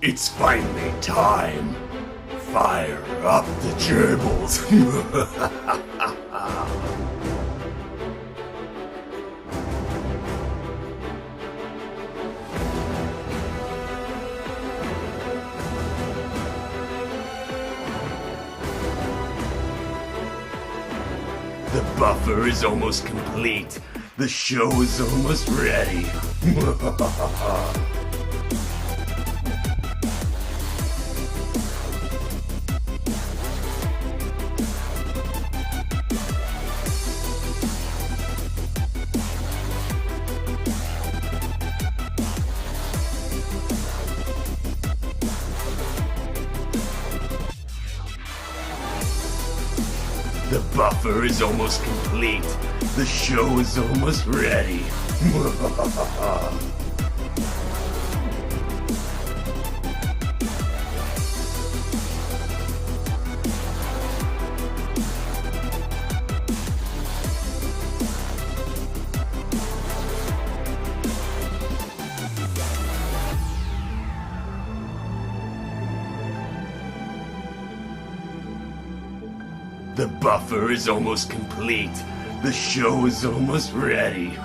It's finally time. Fire up the gerbils. The buffer is almost complete. The show is almost ready. The buffer is almost complete. The show is almost ready. The buffer is almost complete. The show is almost ready.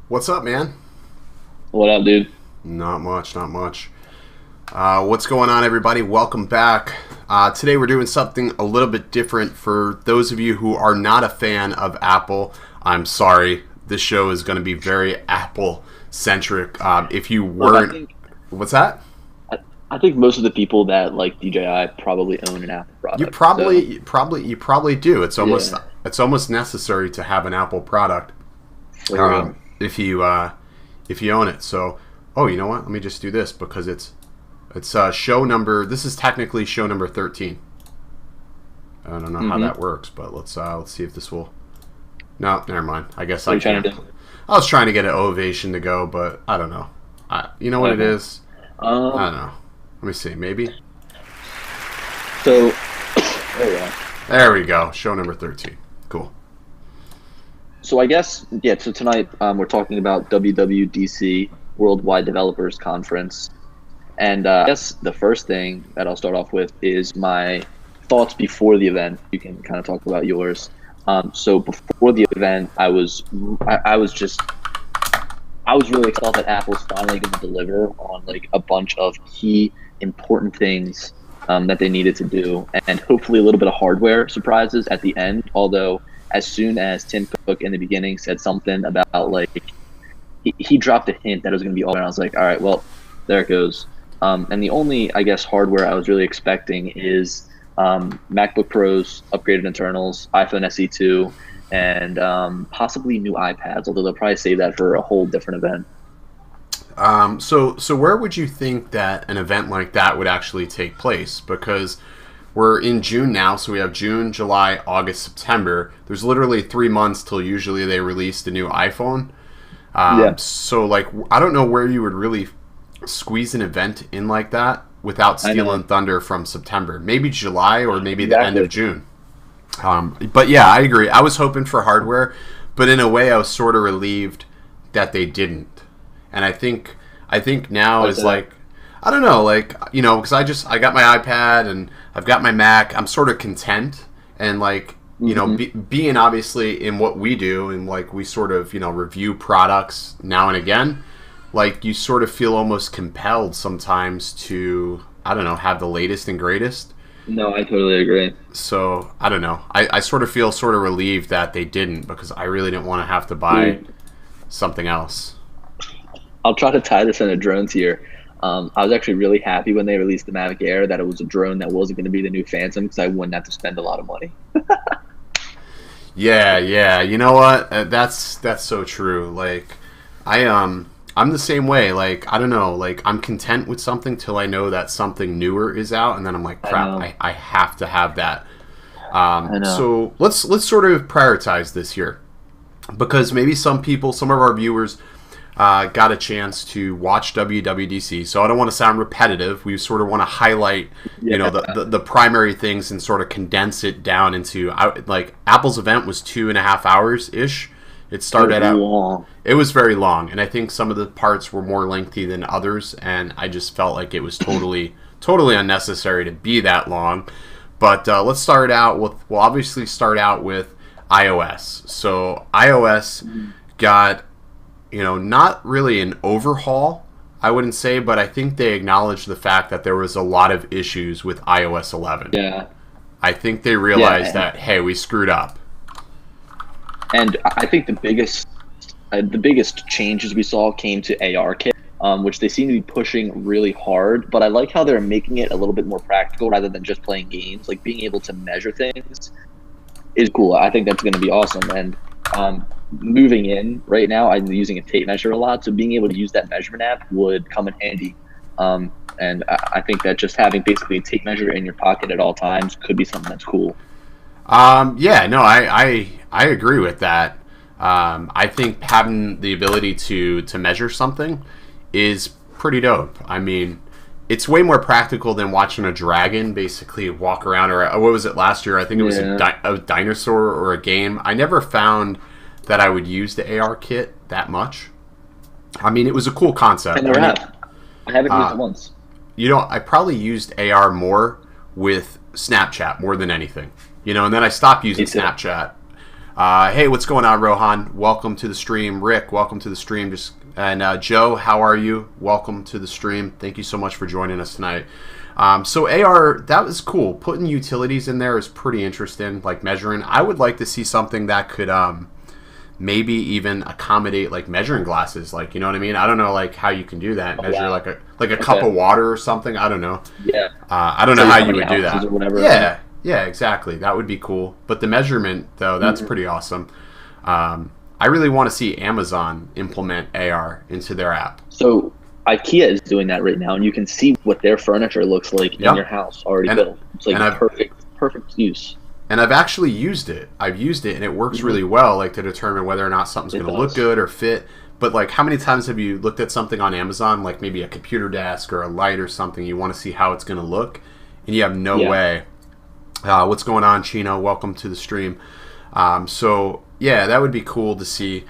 What's up, man? What up, dude? Not much. What's going on, everybody? Welcome back. Today we're doing something a little bit different. For those of you who are not a fan of Apple, I'm sorry. This show is going to be very Apple-centric. If you weren't... What's that? I think most of the people that like DJI probably own an Apple product. You probably do. It's almost necessary to have an Apple product. If you own it. So, you know what? Let me just do this because it's show number. This is technically show number 13. I don't know how that works, but let's see if this will. No, never mind. I guess I can't. I was trying to get an ovation to go, but I don't know. You know what it is? I don't know. Let me see. Maybe. So there we go. There we go. Show number 13. Cool. So I guess, so tonight we're talking about WWDC, Worldwide Developers Conference. And I guess the first thing that I'll start off with is my thoughts before the event. You can kind of talk about yours. So before the event, I was really excited that Apple's finally going to deliver on like a bunch of key important things that they needed to do, and hopefully a little bit of hardware surprises at the end, although as soon as Tim Cook in the beginning said something about like he dropped a hint that it was going to be all, and I was like, all right, well, there it goes. And the only, I guess, hardware I was really expecting is MacBook Pros, upgraded internals, iPhone SE2, and possibly new iPads, although they'll probably save that for a whole different event. So where would you think that an event like that would actually take place? Because we're in June now, so we have June, July, August, September. There's literally 3 months till usually they release the new iPhone. So, like, I don't know where you would really squeeze an event in like that without stealing thunder from September. Maybe July or maybe the end of June. But yeah, I agree. I was hoping for hardware, but in a way I was sort of relieved that they didn't. And I think now is like, I don't know, like, because I got my iPad and I've got my Mac. I'm sort of content, and like being obviously in what we do, and like we sort of review products now and again, like you sort of feel almost compelled sometimes to, I don't know, have the latest and greatest. No, I totally agree. So I don't know. I sort of feel sort of relieved that they didn't, because I really didn't want to have to buy something else. I'll try to tie this into drones here. I was actually really happy when they released the Mavic Air that it was a drone that wasn't going to be the new Phantom, because I wouldn't have to spend a lot of money. Yeah. You know what? That's so true. Like, I'm the same way. Like, I don't know. Like, I'm content with something till I know that something newer is out, and then I'm like, crap, I have to have that. So let's sort of prioritize this here, because maybe some of our viewers got a chance to watch WWDC. So I don't want to sound repetitive. We sort of want to highlight, the primary things and sort of condense it down into, like, Apple's event was 2.5 hours ish. It started out long. It was very long, and I think some of the parts were more lengthy than others, and I just felt like it was totally unnecessary to be that long. But let's start out with, we'll obviously start out with iOS. So iOS got, not really an overhaul, I wouldn't say, but I think they acknowledged the fact that there was a lot of issues with iOS 11. Yeah. I think they realized that, hey, we screwed up. And I think the biggest changes we saw came to ARKit, which they seem to be pushing really hard. But I like how they're making it a little bit more practical rather than just playing games. Like, being able to measure things is cool. I think that's going to be awesome. And moving in right now, I'm using a tape measure a lot, so being able to use that measurement app would come in handy. And I think that just having basically a tape measure in your pocket at all times could be something that's cool. I agree with that. I think having the ability to measure something is pretty dope. I mean, it's way more practical than watching a dragon basically walk around, or what was it last year? I think it was a dinosaur or a game. I never found that I would use the ARKit that much. I mean, it was a cool concept. I never have. I haven't used it once. I probably used AR more with Snapchat more than anything. And then I stopped using Snapchat. Hey, what's going on, Rohan? Welcome to the stream. Rick, welcome to the stream. And Joe, how are you? Welcome to the stream. Thank you so much for joining us tonight. So AR, that was cool. Putting utilities in there is pretty interesting, like measuring. I would like to see something that could maybe even accommodate like measuring glasses. Like, you know what I mean? I don't know like how you can do that. Measure like a cup of water or something. I don't know. Yeah. I don't know how you would do that. Or whatever. Yeah, exactly. That would be cool. But the measurement, though, that's pretty awesome. I really want to see Amazon implement AR into their app. So IKEA is doing that right now, and you can see what their furniture looks like in your house already built. It's like perfect use. And I've actually used it. I've used it, and it works really well, like to determine whether or not something's going to look good or fit. But like, how many times have you looked at something on Amazon, like maybe a computer desk or a light or something? You want to see how it's going to look, and you have no way. What's going on, Chino? Welcome to the stream. So yeah, that would be cool to see.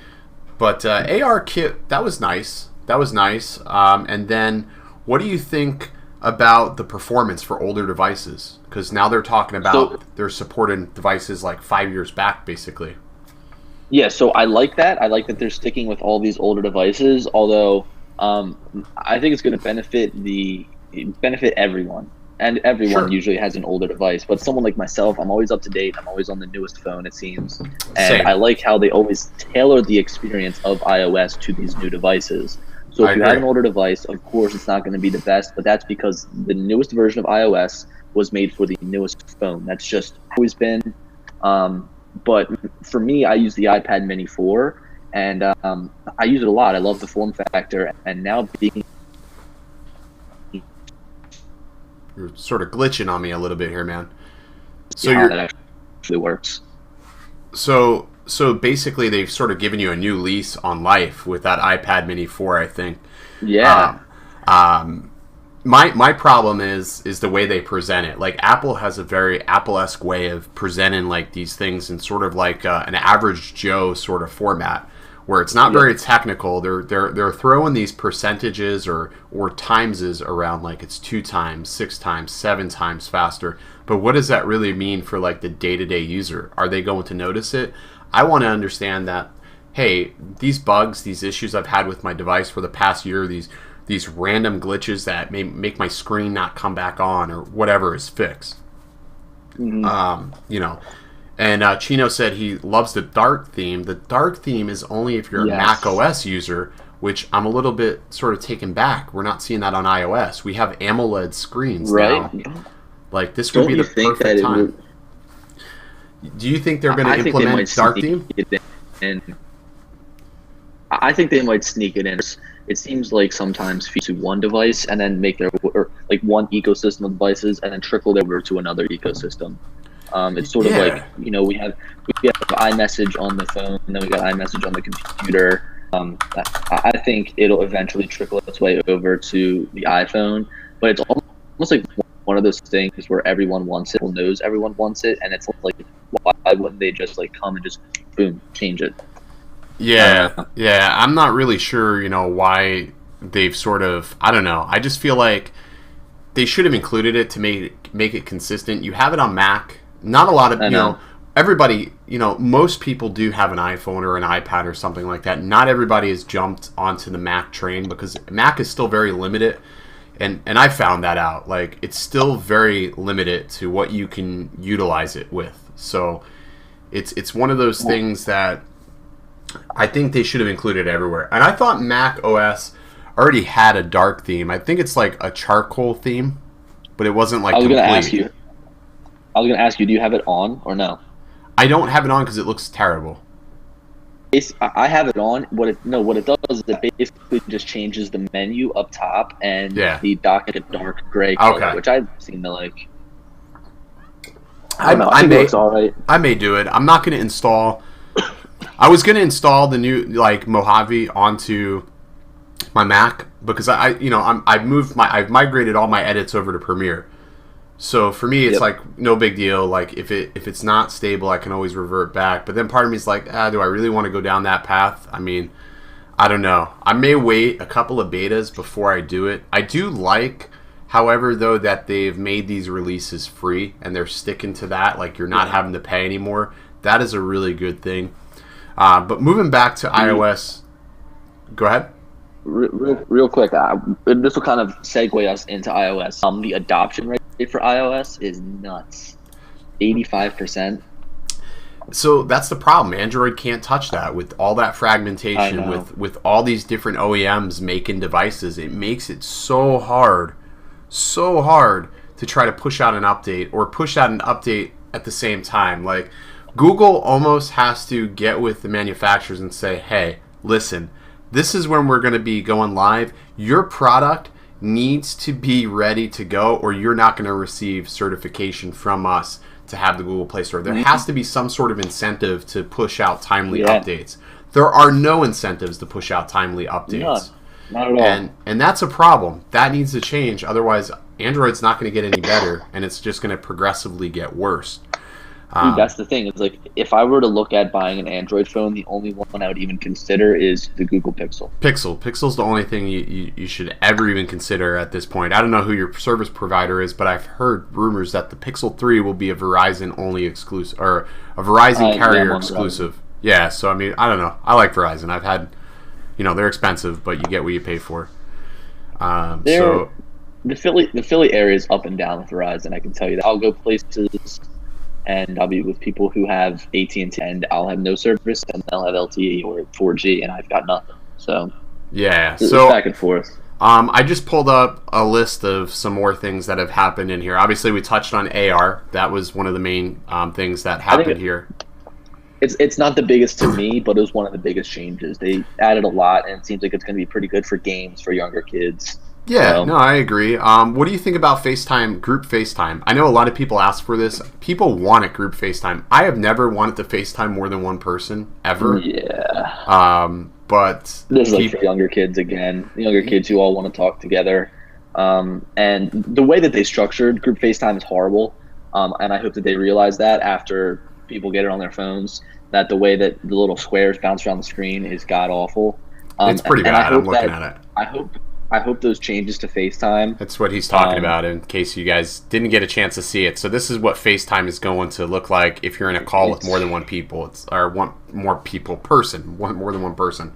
But ARKit, that was nice. And then, what do you think about the performance for older devices? Because now they're talking about they're supporting devices like 5 years back, basically. Yeah, so I like that. I like that they're sticking with all these older devices. Although I think it's going to benefit everyone. And everyone usually has an older device, but someone like myself, I'm always up to date. I'm always on the newest phone, it seems. And Same. I like how they always tailor the experience of iOS to these new devices. So if you have an older device, of course, it's not going to be the best, but that's because the newest version of iOS was made for the newest phone. That's just always been. But for me, I use the iPad Mini 4, and I use it a lot. I love the form factor, and now being... You're sort of glitching on me a little bit here, man. So that actually works. So basically, they've sort of given you a new lease on life with that iPad Mini 4, I think. Yeah. My problem is the way they present it. Like, Apple has a very Apple-esque way of presenting like these things in sort of like an average Joe sort of format, where it's not very technical. They're throwing these percentages or timeses around like it's 2 times, 6 times, 7 times faster. But what does that really mean for like the day-to-day user? Are they going to notice it? I want to understand that, hey, these bugs, these issues I've had with my device for the past year, these random glitches that may make my screen not come back on or whatever is fixed. You know, and Chino said he loves the dark theme. The dark theme is only if you're a Mac OS user, which I'm a little bit sort of taken back. We're not seeing that on iOS. We have AMOLED screens now. Like, this would be the perfect time. Do you think they're going to implement dark theme? I think they might sneak it in. It seems like sometimes to one device and then make or like one ecosystem of devices and then trickle over to another ecosystem. It's sort of like, you know, we have iMessage on the phone, and then we got iMessage on the computer. I think it'll eventually trickle its way over to the iPhone, but it's almost like one of those things where everyone wants it, knows everyone wants it, and it's like, why wouldn't they just like come and just boom, change it? Yeah, I'm not really sure, you know, why they've sort of, I don't know. I just feel like they should have included it to make it consistent. You have it on Mac. Not a lot of, you know, everybody, you know, most people do have an iPhone or an iPad or something like that. Not everybody has jumped onto the Mac train because Mac is still very limited. And I found that out. Like, it's still very limited to what you can utilize it with. So it's one of those things that I think they should have included everywhere. And I thought Mac OS already had a dark theme. I think it's like a charcoal theme, but it wasn't like complete. I was going to ask you, do you have it on or no? I don't have it on because it looks terrible. I have it on. What it does is it basically just changes the menu up top and the dock a dark gray color, which I've seen the like. I think it looks all right. I may do it. I'm not going to install. I was going to install the new like Mojave onto my Mac because I've migrated all my edits over to Premiere. So for me, it's like no big deal. Like if it's not stable, I can always revert back. But then part of me is like, do I really want to go down that path? I mean, I don't know. I may wait a couple of betas before I do it. I do like, however, though, that they've made these releases free and they're sticking to that. Like you're not having to pay anymore. That is a really good thing. But moving back to iOS, go ahead. Real quick, this will kind of segue us into iOS. The adoption rate for iOS is nuts, 85%. So that's the problem. Android can't touch that with all that fragmentation, with all these different OEMs making devices. It makes it so hard to try to push out an update or push out an update at the same time. Like Google almost has to get with the manufacturers and say, hey, listen, this is when we're going to be going live. Your product needs to be ready to go or you're not going to receive certification from us to have the Google Play Store. There has to be some sort of incentive to push out timely updates. There are no incentives to push out timely updates. Not at all. And that's a problem. That needs to change. Otherwise, Android's not going to get any better and it's just going to progressively get worse. Dude, that's the thing. It's like if I were to look at buying an Android phone, the only one I would even consider is the Google Pixel. Pixel's the only thing you should ever even consider at this point. I don't know who your service provider is, but I've heard rumors that the Pixel 3 will be a Verizon only exclusive or a Verizon carrier exclusive. Yeah, so I mean, I don't know. I like Verizon. I've had, they're expensive, but you get what you pay for. The Philly area is up and down with Verizon. I can tell you that. I'll go places and I'll be with people who have AT&T, and I'll have no service, and they'll have LTE or 4G, and I've got nothing. So it's back and forth. I just pulled up a list of some more things that have happened in here. Obviously, we touched on AR. That was one of the main things that happened here. It's not the biggest to me, but it was one of the biggest changes. They added a lot, and it seems like it's going to be pretty good for games for younger kids. Yeah, no, I agree. What do you think about FaceTime, group FaceTime? I know a lot of people ask for this. People want it, group FaceTime. I have never wanted to FaceTime more than one person, ever. Yeah. But this is like for younger kids again. Younger kids who all want to talk together. And the way that they structured group FaceTime is horrible. And I hope that they realize that after people get it on their phones. that the way that the little squares bounce around the screen is god awful. It's pretty And I bad. I'm hope looking that at it. I hope those changes to FaceTime. That's what he's talking about, in case you guys didn't get a chance to see it. So this is what FaceTime is going to look like if you're in a call with more than one people. More than one person.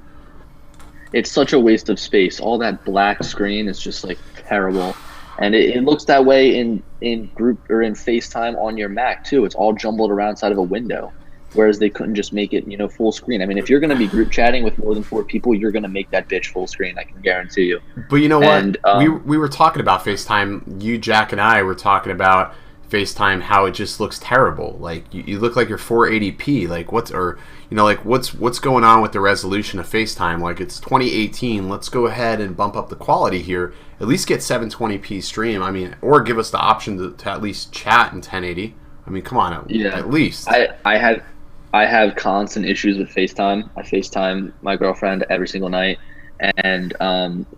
It's such a waste of space. All that black screen is just like terrible. And it looks that way in group or in FaceTime on your Mac too. It's all jumbled around inside of a window. Whereas they couldn't just make it, full screen. I mean, if you're going to be group chatting with more than 4 people, you're going to make that bitch full screen. I can guarantee you. But you know what? And, we were talking about FaceTime. You, Jack, and I were talking about FaceTime, how it just looks terrible. Like you look like you're 480p. Like what's going on with the resolution of FaceTime? Like it's 2018. Let's go ahead and bump up the quality here. At least get 720p stream. I mean, or give us the option to at least chat in 1080. I mean, come on, at least. I have constant issues with FaceTime. I FaceTime my girlfriend every single night, and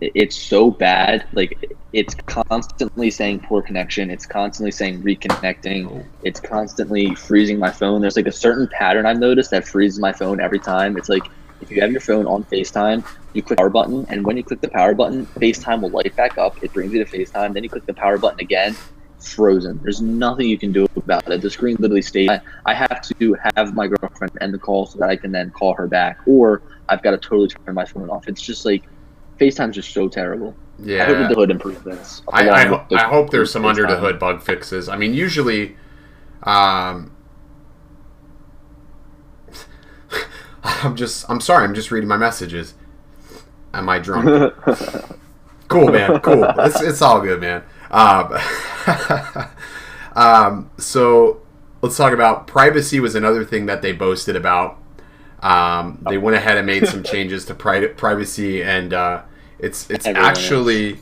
it's so bad. Like, it's constantly saying poor connection. It's constantly saying reconnecting. It's constantly freezing my phone. There's like a certain pattern I've noticed that freezes my phone every time. It's like if you have your phone on FaceTime, you click the power button, and when you click the power button, FaceTime will light back up. It brings you to FaceTime. Then you click the power button again. Frozen. There's nothing you can do about it. The screen literally stays. I have to have my girlfriend end the call so that I can then call her back, or I've got to totally turn my phone off. It's just like FaceTime's just so terrible. Yeah. I hope the hood improvements. I hope there's some under the hood bug fixes. I mean, usually, I'm sorry. I'm just reading my messages. Am I drunk? Cool, man. Cool. It's all good, man. So let's talk about privacy. Was another thing that they boasted about. They went ahead and made some changes to privacy, and it's actually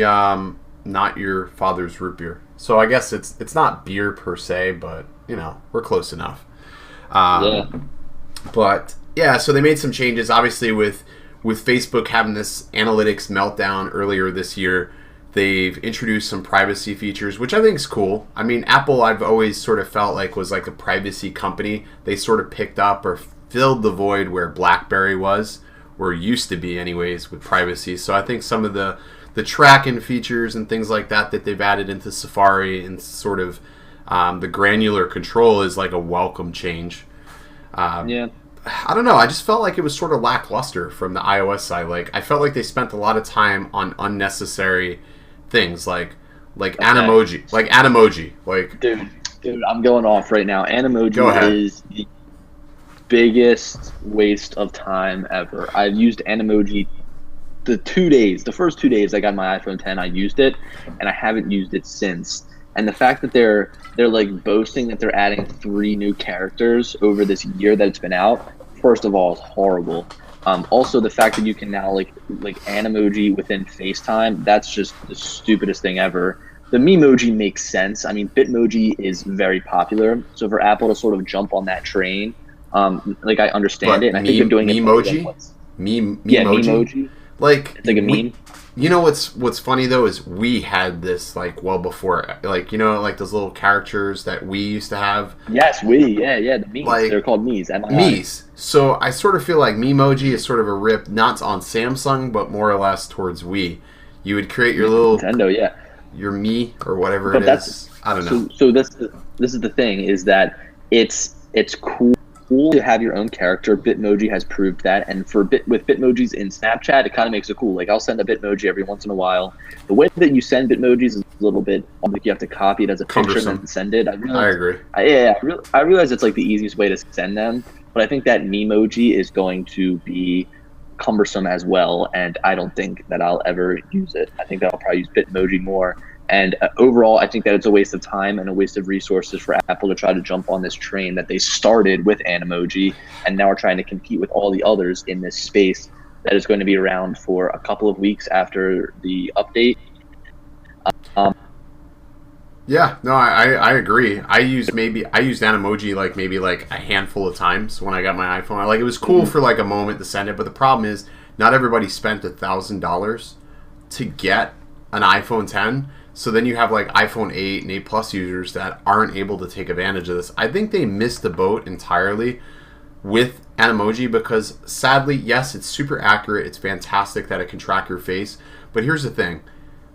not your father's root beer. So I guess it's not beer per se, but we're close enough. Yeah. But yeah, so they made some changes. Obviously, with Facebook having this analytics meltdown earlier this year, they've introduced some privacy features, which I think is cool. I mean, Apple, I've always sort of felt like was like a privacy company. They sort of picked up or filled the void where BlackBerry was, or used to be anyways, with privacy. So I think some of the tracking features and things like that they've added into Safari and sort of the granular control is like a welcome change. Yeah. I don't know. I just felt like it was sort of lackluster from the iOS side. Like, I felt like they spent a lot of time on unnecessary things like Animoji. Like Animoji. Like, dude, I'm going off right now. Animoji is the biggest waste of time ever. I've used Animoji the first 2 days I got my iPhone 10, I used it, and I haven't used it since. And the fact that they're like boasting that they're adding 3 new characters over this year that it's been out, first of all, is horrible. Also, the fact that you can now like Animoji within FaceTime, that's just the stupidest thing ever. The Memoji makes sense. I mean, Bitmoji is very popular, so for Apple to sort of jump on that train, like I understand it, and I think they're doing Memoji? Memoji. Like, it's like a meme. You know what's funny though is we had this like well before, like like those little characters that we used to have. Yes, the memes. Like, they're called memes. Memes. So I sort of feel like Memoji is sort of a rip, not on Samsung, but more or less towards Wii. You would create your little Nintendo, yeah, your Me or whatever it is. I don't know. So this is the thing, is that it's cool to have your own character. Bitmoji has proved that, and with Bitmojis in Snapchat, it kind of makes it cool. Like, I'll send a Bitmoji every once in a while. The way that you send Bitmojis is a little bit like you have to copy it as a picture and then send it. I agree. I realize it's like the easiest way to send them, but I think that Memoji is going to be cumbersome as well, and I don't think that I'll ever use it. I think that I'll probably use Bitmoji more. And overall, I think that it's a waste of time and a waste of resources for Apple to try to jump on this train that they started with Animoji and now are trying to compete with all the others in this space that is going to be around for a couple of weeks after the update. Yeah, no, I agree. I used Animoji maybe a handful of times when I got my iPhone. Like, it was cool for like a moment to send it, but the problem is not everybody spent $1,000 to get an iPhone 10. So then you have like iPhone 8 and 8 Plus users that aren't able to take advantage of this. I think they missed the boat entirely with Animoji because sadly, yes, it's super accurate. It's fantastic that it can track your face. But here's the thing.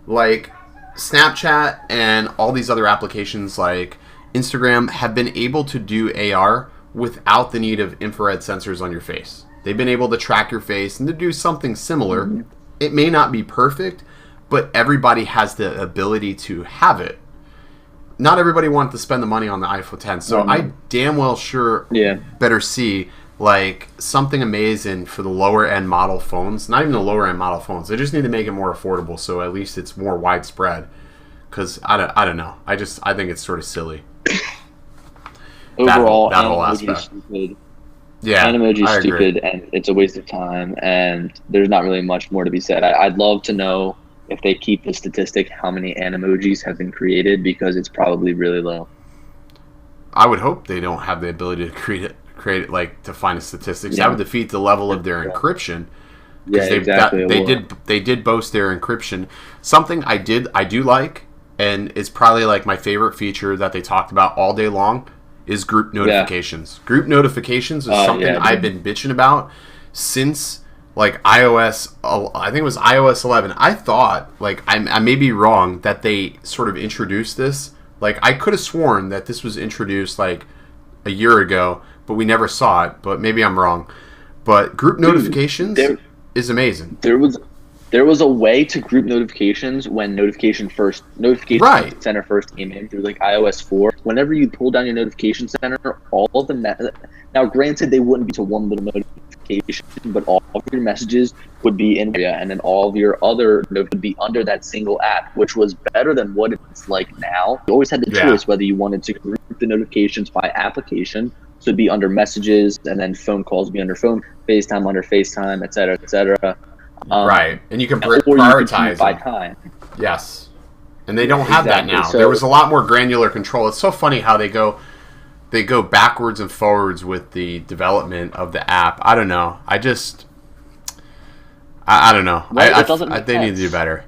Like Snapchat and all these other applications like Instagram have been able to do AR without the need of infrared sensors on your face. They've been able to track your face and to do something similar. Mm-hmm. It may not be perfect, but everybody has the ability to have it. Not everybody wanted to spend the money on the iPhone 10, so I damn well better see like something amazing for the lower end model phones. Not even the lower end model phones. They just need to make it more affordable, so at least it's more widespread. Because I don't know. I think it's sort of silly. Overall, that whole aspect. Stupid. Yeah, Animoji is stupid, and it's a waste of time, and there's not really much more to be said. I'd love to know if they keep the statistic how many Animojis have been created, because it's probably really low. I would hope they don't have the ability to create it like to find the statistics. That would defeat the level of their encryption. Yeah, exactly. They did boast their encryption. Something I do like, and it's probably like my favorite feature that they talked about all day long, is group notifications. Yeah. Group notifications is something I've been bitching about since like iOS. I think it was iOS 11. I thought, like, I may be wrong, that they sort of introduced this. Like, I could have sworn that this was introduced like a year ago, but we never saw it. But maybe I'm wrong. But group notifications is amazing. There was a way to group notifications when notification center first came in through like iOS 4. Whenever you pull down your notification center, all of them. Now, granted, they wouldn't be to one little notification, but all of your messages would be in area, and then all of your other would be under that single app, which was better than what it's like now. You always had the choice whether you wanted to group the notifications by application, so it'd be under messages, and then phone calls be under phone, FaceTime under FaceTime, et cetera, et cetera. Right, and you can prioritize by time. Yes, and they don't have that now. So, there was a lot more granular control. It's so funny how they go backwards and forwards with the development of the app. I don't know. I don't know. They need to do better.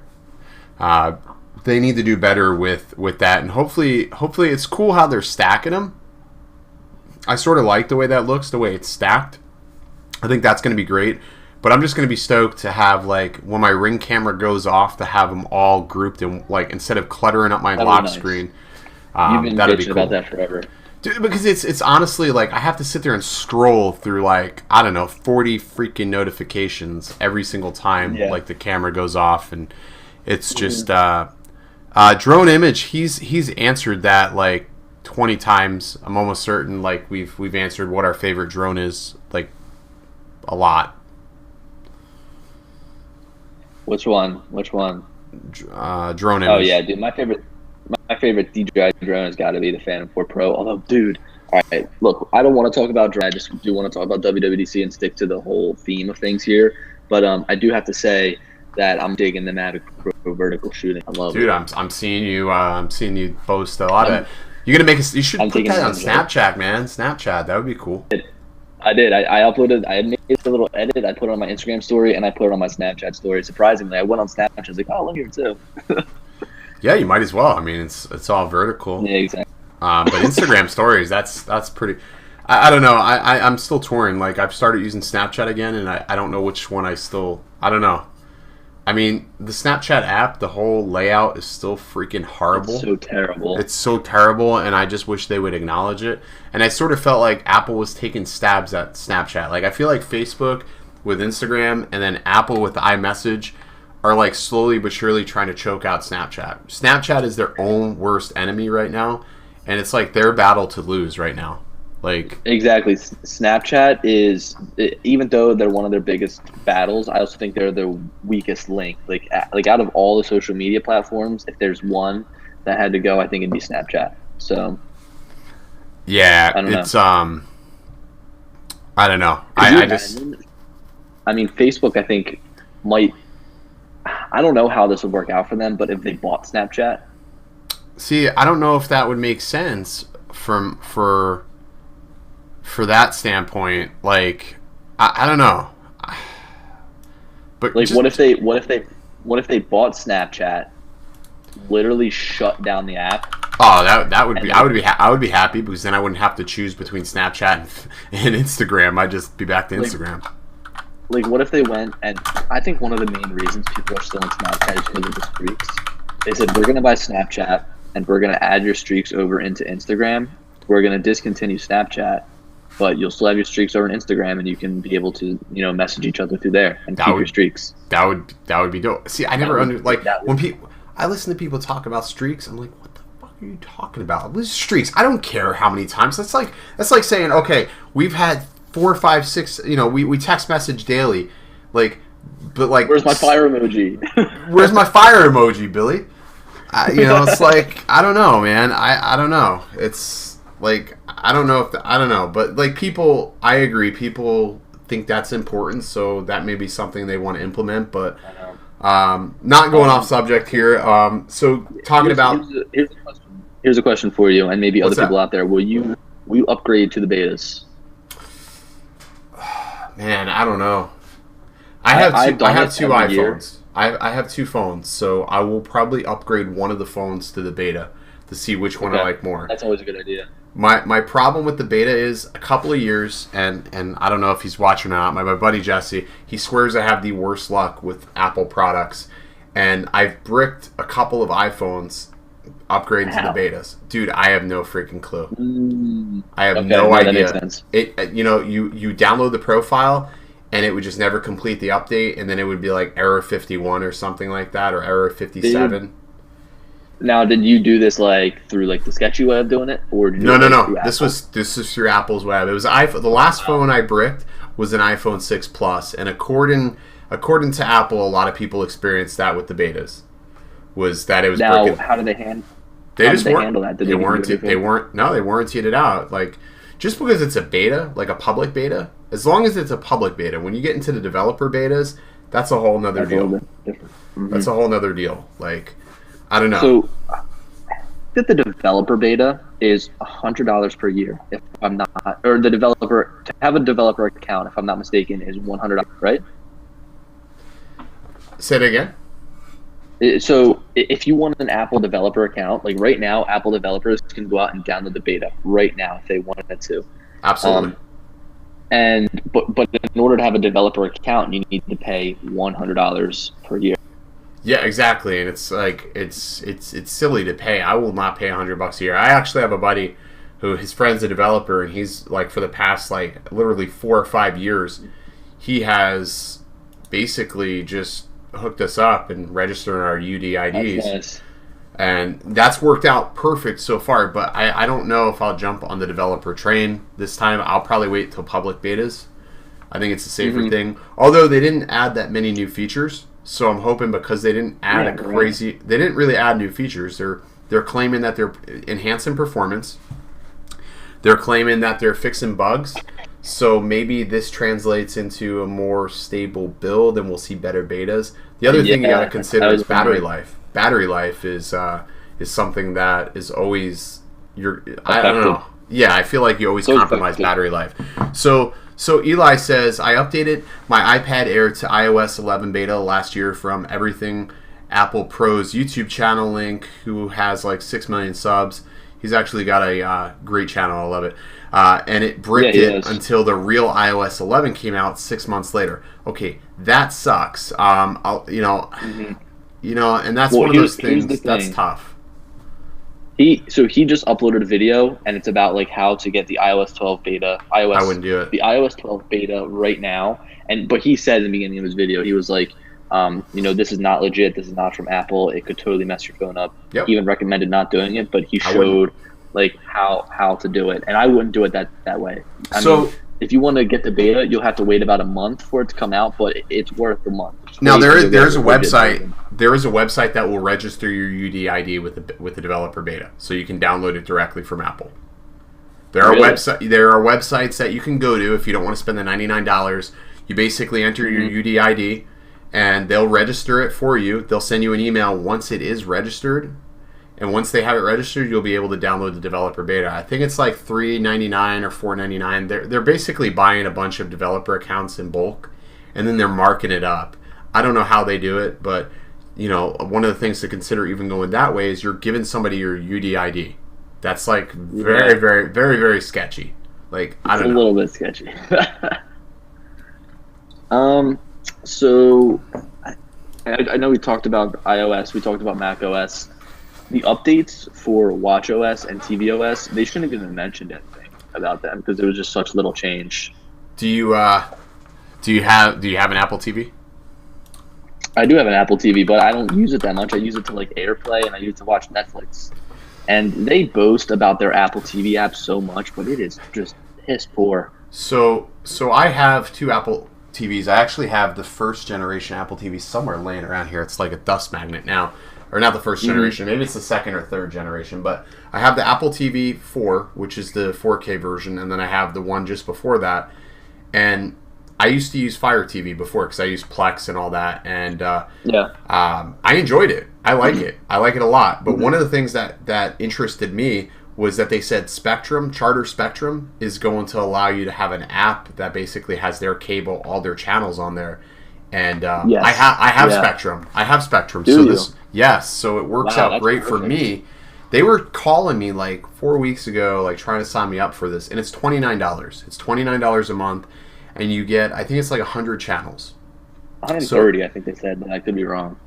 They need to do better with that, and hopefully it's cool how they're stacking them. I sort of like the way that looks, the way it's stacked. I think that's going to be great. But I'm just going to be stoked to have, like, when my Ring camera goes off, to have them all grouped in, like, instead of cluttering up my lock screen. You've been bitching about that forever. Dude, because it's honestly, like, I have to sit there and scroll through, like, I don't know, 40 freaking notifications every single time, like, the camera goes off. And it's just, Drone Image, he's answered that, like, 20 times. I'm almost certain, like, we've answered what our favorite drone is, like, a lot. Which one? Drone Image. Oh yeah, dude. My favorite DJI drone has got to be the Phantom 4 Pro. Although, dude, all right, look, I don't want to talk about drone. I just do want to talk about WWDC and stick to the whole theme of things here. But I do have to say that I'm digging the Mavic Pro vertical shooting. I love it. Dude, I'm seeing you. I'm seeing you post a lot of it. You're gonna make you should put that on Snapchat, man. Snapchat, that would be cool. I did. I uploaded. I had made a little edit. I put it on my Instagram story and I put it on my Snapchat story. Surprisingly, I went on Snapchat. I was like, oh, look here too. Yeah, you might as well. I mean, it's all vertical. Yeah, exactly. But Instagram stories, that's pretty. I don't know. I'm still touring. Like, I've started using Snapchat again, and I don't know which one I don't know. I mean, the Snapchat app, the whole layout is still freaking horrible. It's so terrible. It's so terrible, and I just wish they would acknowledge it. And I sort of felt like Apple was taking stabs at Snapchat. Like, I feel like Facebook with Instagram and then Apple with the iMessage are, like, slowly but surely trying to choke out Snapchat. Snapchat is their own worst enemy right now, and it's like their battle to lose right now. Like, exactly. Snapchat is, even though they're one of their biggest battles, I also think they're the weakest link. Like out of all the social media platforms, if there's one that had to go, I think it'd be Snapchat. So yeah, I don't know. I mean, Facebook, I think might. I don't know how this would work out for them, but if they bought Snapchat, see, I don't know if that would make sense for that standpoint. Like, I don't know. But like, what if they bought Snapchat literally shut down the app. Oh, that would be I would be happy because then I wouldn't have to choose between Snapchat and Instagram. I'd just be back to Instagram. Like, what if they went, and I think one of the main reasons people are still on Snapchat is because of the streaks. They said, we're going to buy Snapchat, and we're going to add your streaks over into Instagram. We're going to discontinue Snapchat, but you'll still have your streaks over on Instagram, and you can be able to, message each other through there and keep your streaks. That would be dope. See, I never I listen to people talk about streaks, I'm like, what the fuck are you talking about? What is streaks? I don't care how many times. That's like saying, okay, we've had 4, 5, 6. We text message daily, but where's my fire emoji? Where's my fire emoji, Billy? It's like, I don't know, man. I don't know. It's like, I don't know, but like people, I agree. People think that's important, so that may be something they want to implement. But not going off subject here. So talking about here's a question for you, and maybe other people out there. Will you upgrade to the betas? Man, I don't know. I have two iPhones. I have 2 phones, so I will probably upgrade one of the phones to the beta to see which one I like more. That's always a good idea. My problem with the beta is a couple of years, and I don't know if he's watching or not. My buddy Jesse, he swears I have the worst luck with Apple products, and I've bricked a couple of iPhones upgrading to the betas. Dude, I have no freaking clue. I have no idea. That makes sense. You download the profile, and it would just never complete the update, and then it would be like error 51 or something like that, or error 57. Now, did you do this through the sketchy way of doing it, or did you no? This is through Apple's web. It was the last phone I bricked was an iPhone 6 Plus, and according to Apple, a lot of people experienced that with the betas. Was that it was now? bricking. How did they handle? They just handle that? They warrantied it out. Like, just because it's a beta, like a public beta, as long as it's a public beta, when you get into the developer betas, that's a whole nother deal. Mm-hmm. That's a whole nother deal. Like, I don't know. So, that the developer beta is $100 per year, if I'm not, or the developer to have a developer account, if I'm not mistaken, is $100, right? Say it again. So if you want an Apple developer account, like right now, Apple developers can go out and download the beta right now if they wanted to. Absolutely. But in order to have a developer account, you need to pay $100 per year. Yeah, exactly. And it's like it's silly to pay. I will not pay $100 a year. I actually have a buddy who his friend's a developer, and he's like for the past literally 4 or 5 years, he has basically just hooked us up and registered our UDIDs. That's nice. And that's worked out perfect so far, but I don't know if I'll jump on the developer train this time. I'll probably wait till public betas. I think it's a safer thing. Although they didn't add that many new features, so I'm hoping because they didn't add they didn't really add new features. They're claiming that they're enhancing performance. They're claiming that they're fixing bugs. So maybe this translates into a more stable build, and we'll see better betas. The other thing you got to consider is battery life. Battery life is something that is always I don't know. Yeah, I feel like you always compromise battery life. So Eli says, I updated my iPad Air to iOS 11 beta last year from Everything Apple Pro's YouTube channel link, who has 6 million subs. He's actually got a great channel. I love it. And it bricked it until the real iOS 11 came out 6 months later. Okay, that sucks. And that's one of those things that's tough. He just uploaded a video, and it's about how to get the iOS 12 beta. I wouldn't do it. The iOS 12 beta right now, but he said in the beginning of his video, he was like, this is not legit. This is not from Apple. It could totally mess your phone up. Yep. He even recommended not doing it, but he showed how to do it, and I wouldn't do it that way. I mean, if you want to get the beta, you'll have to wait about a month for it to come out, but it's worth a month. Now there's a website. There is a website that will register your UDID with the developer beta, so you can download it directly from Apple. There are websites that you can go to if you don't want to spend the $99. You basically enter your UDID, and they'll register it for you. They'll send you an email once it is registered. And once they have it registered, you'll be able to download the developer beta. I think it's $3.99 or $4.99. They're basically buying a bunch of developer accounts in bulk, and then they're marking it up. I don't know how they do it, but one of the things to consider even going that way is you're giving somebody your UDID. That's like very, very, very, very sketchy. Like, I don't know. A little bit sketchy. So I know we talked about iOS, we talked about Mac OS. The updates for watchOS and tvOS, they shouldn't even have mentioned anything about them because there was just such little change. Do you have an Apple TV? I do have an Apple TV, but I don't use it that much. I use it to like AirPlay and I use it to watch Netflix. And they boast about their Apple TV app so much, but it is just piss poor. So I have two Apple TVs. I actually have the first generation Apple TV somewhere laying around here. It's like a dust magnet now. Or not the first generation. Maybe it's the second or third generation. But I have the Apple TV 4, which is the 4K version, and then I have the one just before that. And I used to use Fire TV before because I used Plex and all that. And I enjoyed it. I like it. I like it a lot. But one of the things that interested me was that they said Charter Spectrum is going to allow you to have an app that basically has their cable, all their channels on there. And I have Spectrum. I have Spectrum. So it works out great for me. They were calling me like 4 weeks ago, like trying to sign me up for this, and it's $29. It's $29 a month, and you get, I think it's like 100 channels. 130, I think they said, but I could be wrong.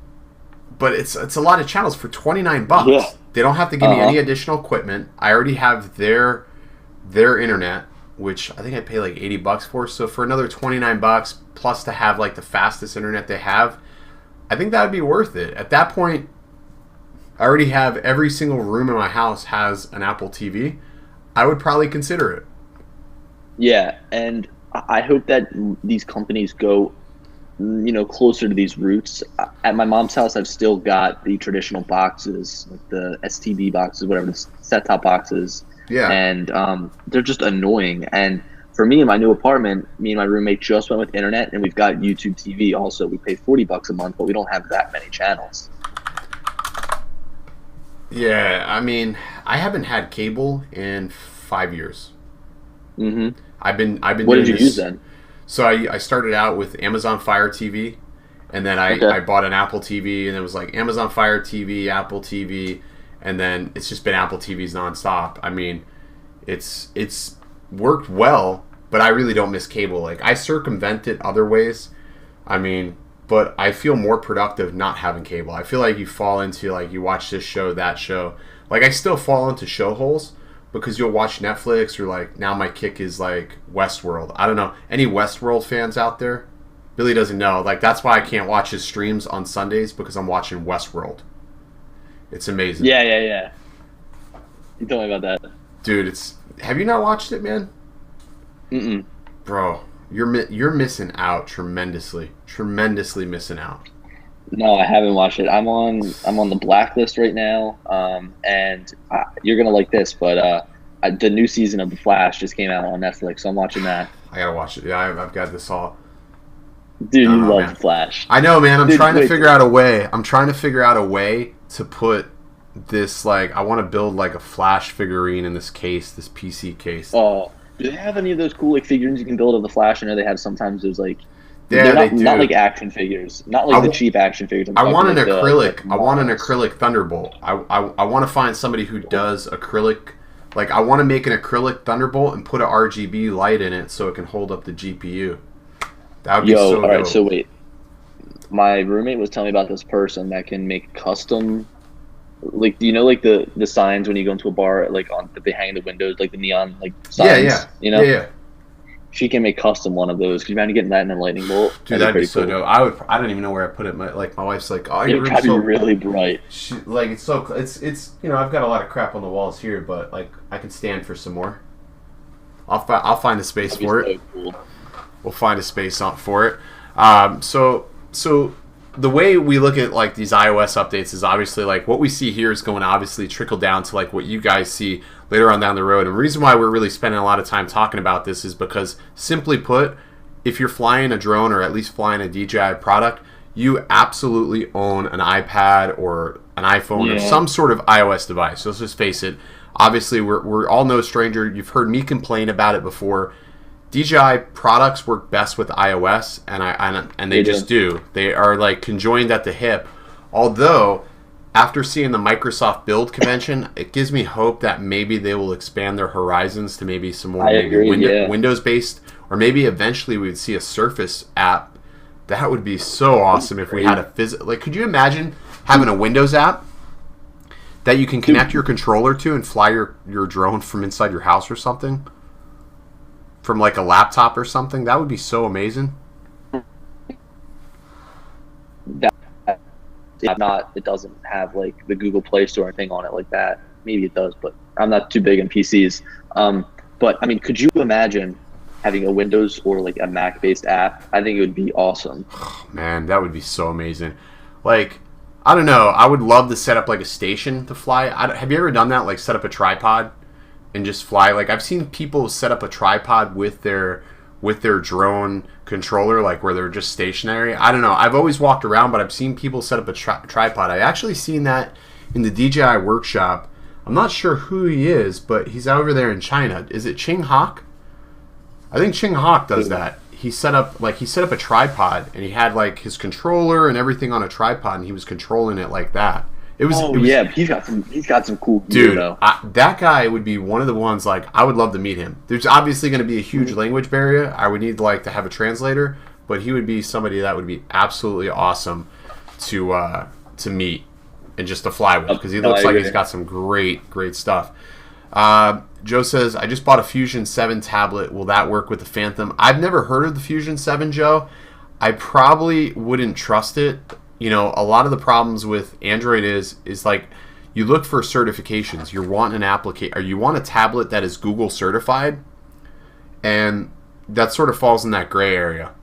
But it's a lot of channels for $29. Yeah. They don't have to give me any additional equipment. I already have their internet, which I think I pay like $80 for. So for another $29 plus to have like the fastest internet they have, I think that would be worth it. At that point, I already have every single room in my house has an Apple TV. I would probably consider it. Yeah, and I hope that these companies go, closer to these roots. At my mom's house, I've still got the traditional boxes, like the STB boxes, whatever, the set-top boxes. Yeah. And they're just annoying. And for me in my new apartment, me and my roommate just went with internet, and we've got YouTube TV also. We pay $40 a month, but we don't have that many channels. Yeah, I mean, I haven't had cable in 5 years. Mm-hmm. I've been. What did you use then? So I started out with Amazon Fire TV, and then I bought an Apple TV, and it was like Amazon Fire TV, Apple TV, and then it's just been Apple TVs nonstop. I mean, it's worked well, but I really don't miss cable. Like, I circumvent it other ways. I mean, but I feel more productive not having cable. I feel like you fall into, like, you watch this show, that show. Like, I still fall into show holes because you'll watch Netflix, or like, now my kick is like Westworld. I don't know. Any Westworld fans out there? Billy doesn't know. Like, that's why I can't watch his streams on Sundays, because I'm watching Westworld. It's amazing. Yeah. You told me about that. Dude, have you not watched it, man? Mm-mm. Bro, you're missing out tremendously missing out. No, I haven't watched it. I'm on the blacklist right now, and you're gonna like this, but the new season of The Flash just came out on Netflix, so I'm watching that. I gotta watch it. Yeah, I've got this all. Dude, you love The Flash. I know, man. I'm trying to figure out a way. I'm trying to figure out a way to put this, like, I want to build like a Flash figurine in this case, this PC case. Oh, do they have any of those cool like figurines you can build of The Flash? I know they have sometimes those like. Yeah, they do. Not like action figures, not like the cheap action figures. I want an acrylic. I want an acrylic Thunderbolt. I want to find somebody who does acrylic. Like, I want to make an acrylic Thunderbolt and put a RGB light in it so it can hold up the GPU. That would be so dope. All right, so wait. My roommate was telling me about this person that can make custom, like, do you know, like the signs when you go into a bar, like they hang in the windows, like the neon like signs. Yeah. Yeah. She can make custom one of those. Could you imagine getting that in a lightning bolt? Dude, that'd be so dope. I don't even know where I put it. My wife's like, oh, your room's so really bright. It's I've got a lot of crap on the walls here, but like, I can stand for some more. I'll find a space for it. Cool. We'll find a space for it. So the way we look at like these iOS updates is obviously like what we see here is going to obviously trickle down to like what you guys see later on down the road. And the reason why we're really spending a lot of time talking about this is because, simply put, if you're flying a drone or at least flying a DJI product, you absolutely own an iPad or an iPhone or some sort of iOS device. So let's just face it. Obviously, we're all no stranger. You've heard me complain about it before. DJI products work best with iOS, and they just do. They are like conjoined at the hip Although, after seeing the Microsoft Build convention, it gives me hope that maybe they will expand their horizons to maybe some more Windows-based, or maybe eventually we would see a Surface app. That would be so awesome if we had a like. Could you imagine having a Windows app that you can connect your controller to and fly your drone from inside your house or something? From like a laptop or something? That would be so amazing. It doesn't have like the Google Play Store or anything on it like that. Maybe it does, but I'm not too big on PCs. But I mean, could you imagine having a Windows or like a Mac-based app? I think it would be awesome. Man, that would be so amazing. Like, I don't know. I would love to set up like a station to fly. Have you ever done that? Like, set up a tripod and just fly? Like, I've seen people set up a tripod with their drone controller, like where they're just stationary. I don't know. I've always walked around, but I've seen people set up a tripod. I actually seen that in the DJI workshop. I'm not sure who he is, but he's over there in China. Is it Ching Hawk? I think Ching Hawk does that. He set up a tripod, and he had like his controller and everything on a tripod, and he was controlling it like that. It was yeah, he's got some cool gear, dude. Though. That guy would be one of the ones, like, I would love to meet him. There's obviously going to be a huge language barrier. I would need like to have a translator, but he would be somebody that would be absolutely awesome to meet and just to fly with, because he looks like he's got some great stuff. Joe says, I just bought a Fusion 7 tablet. Will that work with the Phantom? I've never heard of the Fusion 7, Joe. I probably wouldn't trust it. You know, a lot of the problems with Android is like, you look for certifications. You want an application, or you want a tablet that is Google certified, and that sort of falls in that gray area.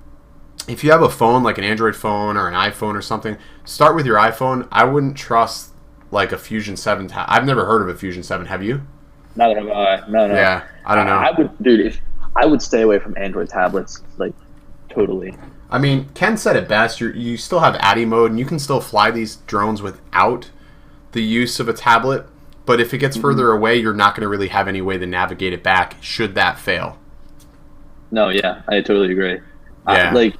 If you have a phone, like an Android phone or an iPhone or something, start with your iPhone. I wouldn't trust like a Fusion 7 tablet. I've never heard of a Fusion 7. Have you? Neither have I. No. Yeah, I don't know. I would stay away from Android tablets, like, totally. I mean, Ken said it best. You still have ADI mode, and you can still fly these drones without the use of a tablet. But if it gets further away, you're not going to really have any way to navigate it back should that fail. No, yeah, I totally agree. Yeah.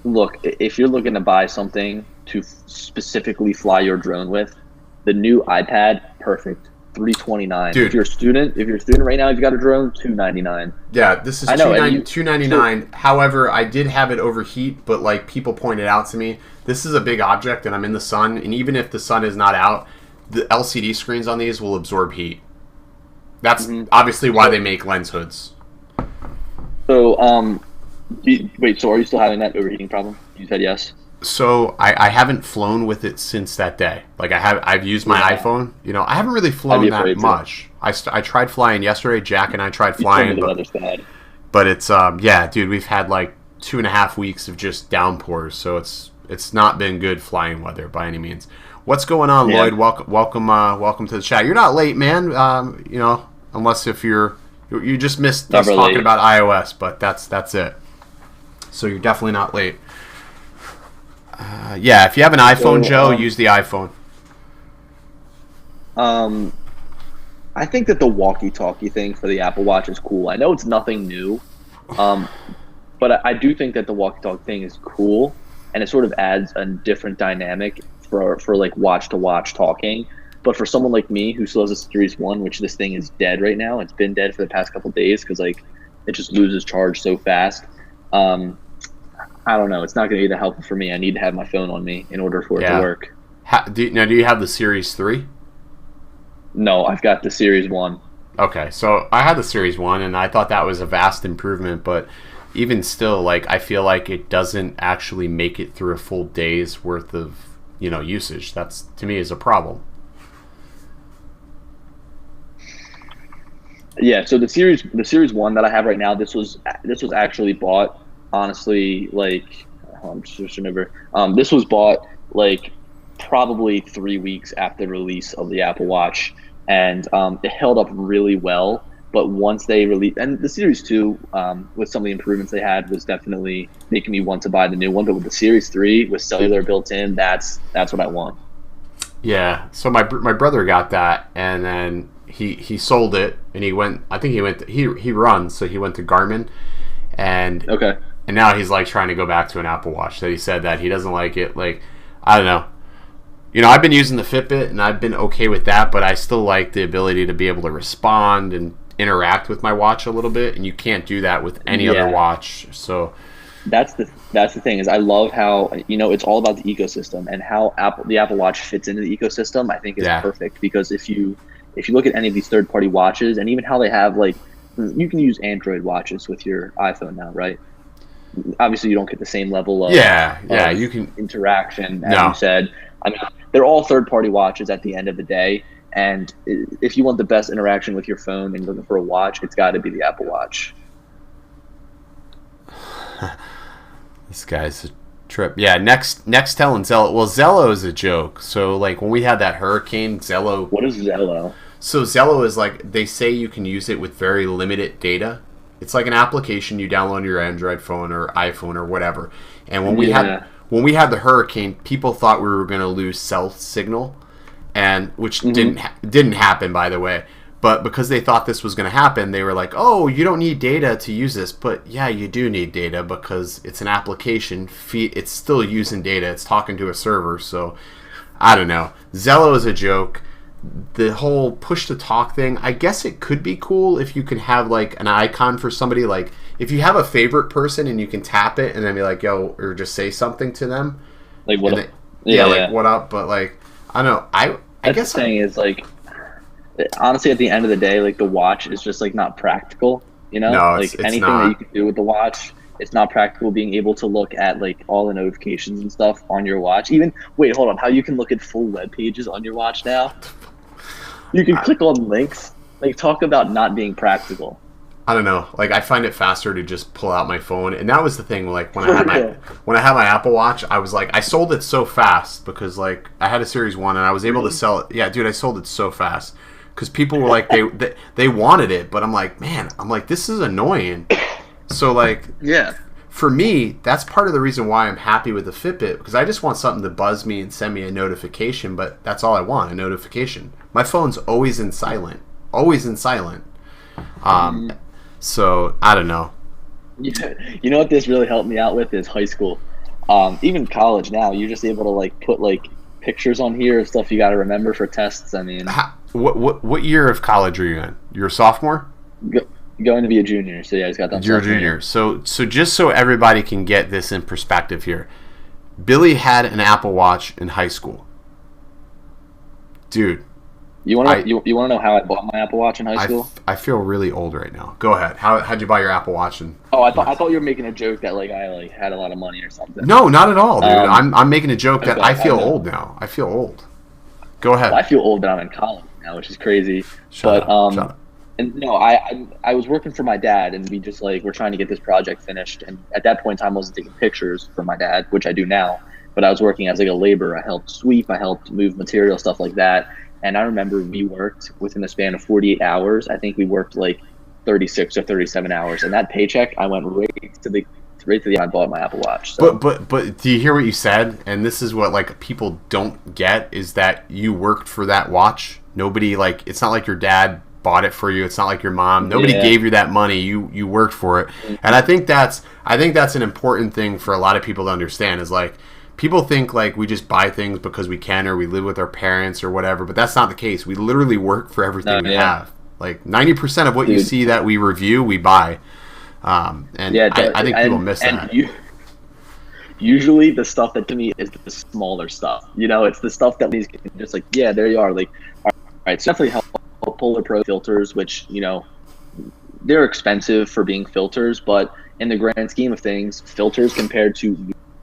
Look, if you're looking to buy something to specifically fly your drone with, the new iPad, perfect. $329. Dude. If you're a student right now, if you got a drone, $299. Yeah, this is $299. However, I did have it overheat, but like people pointed out to me, this is a big object, and I'm in the sun, and even if the sun is not out, the LCD screens on these will absorb heat. That's obviously why they make lens hoods. So, so are you still having that overheating problem? You said yes. So I haven't flown with it since that day. Like I've used my iPhone. You know, I haven't really flown that much. I tried flying yesterday. Jack and I tried flying, but it's dude, we've had like 2.5 weeks of just downpours, so it's not been good flying weather by any means. What's going on, Lloyd? Welcome to the chat. You're not late, man. You know, unless if you just missed us talking about iOS, but that's it. So you're definitely not late. If you have an iPhone, Joe, use the iPhone. I think that the walkie-talkie thing for the Apple Watch is cool. I know it's nothing new, but I do think that the walkie-talkie thing is cool, and it sort of adds a different dynamic for like watch-to-watch talking. But for someone like me who still has a Series 1, which this thing is dead right now, it's been dead for the past couple of days because like it just loses charge so fast. I don't know. It's not going to be that helpful for me. I need to have my phone on me in order for it to work. Do you have the Series 3? No, I've got the Series 1. Okay, so I had the Series 1, and I thought that was a vast improvement, but even still, like, I feel like it doesn't actually make it through a full day's worth of, usage. That's, to me, is a problem. Yeah, so the Series 1 that I have right now, this was actually bought, honestly, like, I'm just remember. This was bought like probably 3 weeks after the release of the Apple Watch, and it held up really well. But once they released, and the Series 2, with some of the improvements they had, was definitely making me want to buy the new one. But with the Series 3, with cellular built in, that's what I want. Yeah. So my brother got that, and then he sold it, and he runs, so he went to Garmin, and okay. And now he's like trying to go back to an Apple Watch. So he said that he doesn't like it. Like, I don't know. You know, I've been using the Fitbit and I've been okay with that, but I still like the ability to be able to respond and interact with my watch a little bit, and you can't do that with any other watch. So that's the thing is I love how, you know, it's all about the ecosystem and how the Apple Watch fits into the ecosystem. I think is perfect, because if you look at any of these third-party watches, and even how they have, like, you can use Android watches with your iPhone now, right? Obviously, you don't get the same level of you can interaction as you said. I mean, they're all third-party watches at the end of the day, and if you want the best interaction with your phone and looking for a watch, it's got to be the Apple Watch. This guy's a trip. Yeah, next telling Zello. Well, Zello is a joke. So, like, when we had that hurricane, Zello... What is Zello? So Zello is, like, they say you can use it with very limited data. It's like an application you download on your Android phone or iPhone or whatever. And when we had the hurricane, people thought we were going to lose cell signal, and which didn't happen, by the way. But because they thought this was going to happen, they were like, "Oh, you don't need data to use this." But yeah, you do need data, because it's an application. It's still using data. It's talking to a server. So I don't know. Zello is a joke. The whole push to talk thing, I guess it could be cool if you can have, like, an icon for somebody. Like, if you have a favorite person and you can tap it and then be like, "Yo," or just say something to them, like, what up? Like, what up? But, like, I don't know. I guess the thing is, like, honestly, at the end of the day, like, the watch is just, like, not practical, you know? No, like, it's anything not. that you can do with the watch, it's not practical. Being able to look at, like, all the notifications and stuff on your watch. Even, wait, hold on, how you can look at full web pages on your watch now? You can click on links. Like, talk about not being practical. I don't know. Like, I find it faster to just pull out my phone, and that was the thing. Like, when I had my Apple Watch, I was like, I sold it so fast because, like, I had a Series 1 and I was able to sell it. Yeah, dude, I sold it so fast because people were like, they wanted it, but I'm like, man, this is annoying. So, like, yeah. For me, that's part of the reason why I'm happy with the Fitbit, because I just want something to buzz me and send me a notification, but that's all I want, a notification. My phone's always in silent. Always in silent. So, I don't know. You know what this really helped me out with is high school. Even college now, you're just able to, like, put, like, pictures on here of stuff you got to remember for tests. I mean... What year of college are you in? You're a sophomore? Going to be a junior, so yeah, I just got done. You're a junior. So just so everybody can get this in perspective here, Billy had an Apple Watch in high school. Dude, you want to know how I bought my Apple Watch in high school? I feel really old right now. Go ahead. How'd you buy your Apple Watch? I thought you were making a joke that, like, I, like, had a lot of money or something. No, not at all, dude. I'm making a joke that I feel old now. I feel old. Go ahead. Well, I feel old, but I'm in college now, which is crazy. Shut up. And no, I was working for my dad, and we just, like, we're trying to get this project finished. And at that point in time, I wasn't taking pictures for my dad, which I do now. But I was working as, like, a laborer. I helped sweep, I helped move material, stuff like that. And I remember we worked within the span of 48 hours. I think we worked like 36 or 37 hours, and that paycheck, I went right to the I bought my Apple Watch. So. But do you hear what you said? And this is what, like, people don't get, is that you worked for that watch. Nobody, like, it's not like your dad bought it for you. It's not like your mom. Nobody gave you that money. You worked for it. And I think that's an important thing for a lot of people to understand, is, like, people think, like, we just buy things because we can, or we live with our parents or whatever, but that's not the case. We literally work for everything we have. Like, 90% of what you see that we review, we buy. I think people miss that. Usually the stuff that to me is the smaller stuff. You know, it's the stuff that these just like, yeah, there you are. Like, all right, it's definitely helpful. Polar Pro filters, which, you know, they're expensive for being filters, but in the grand scheme of things, filters compared to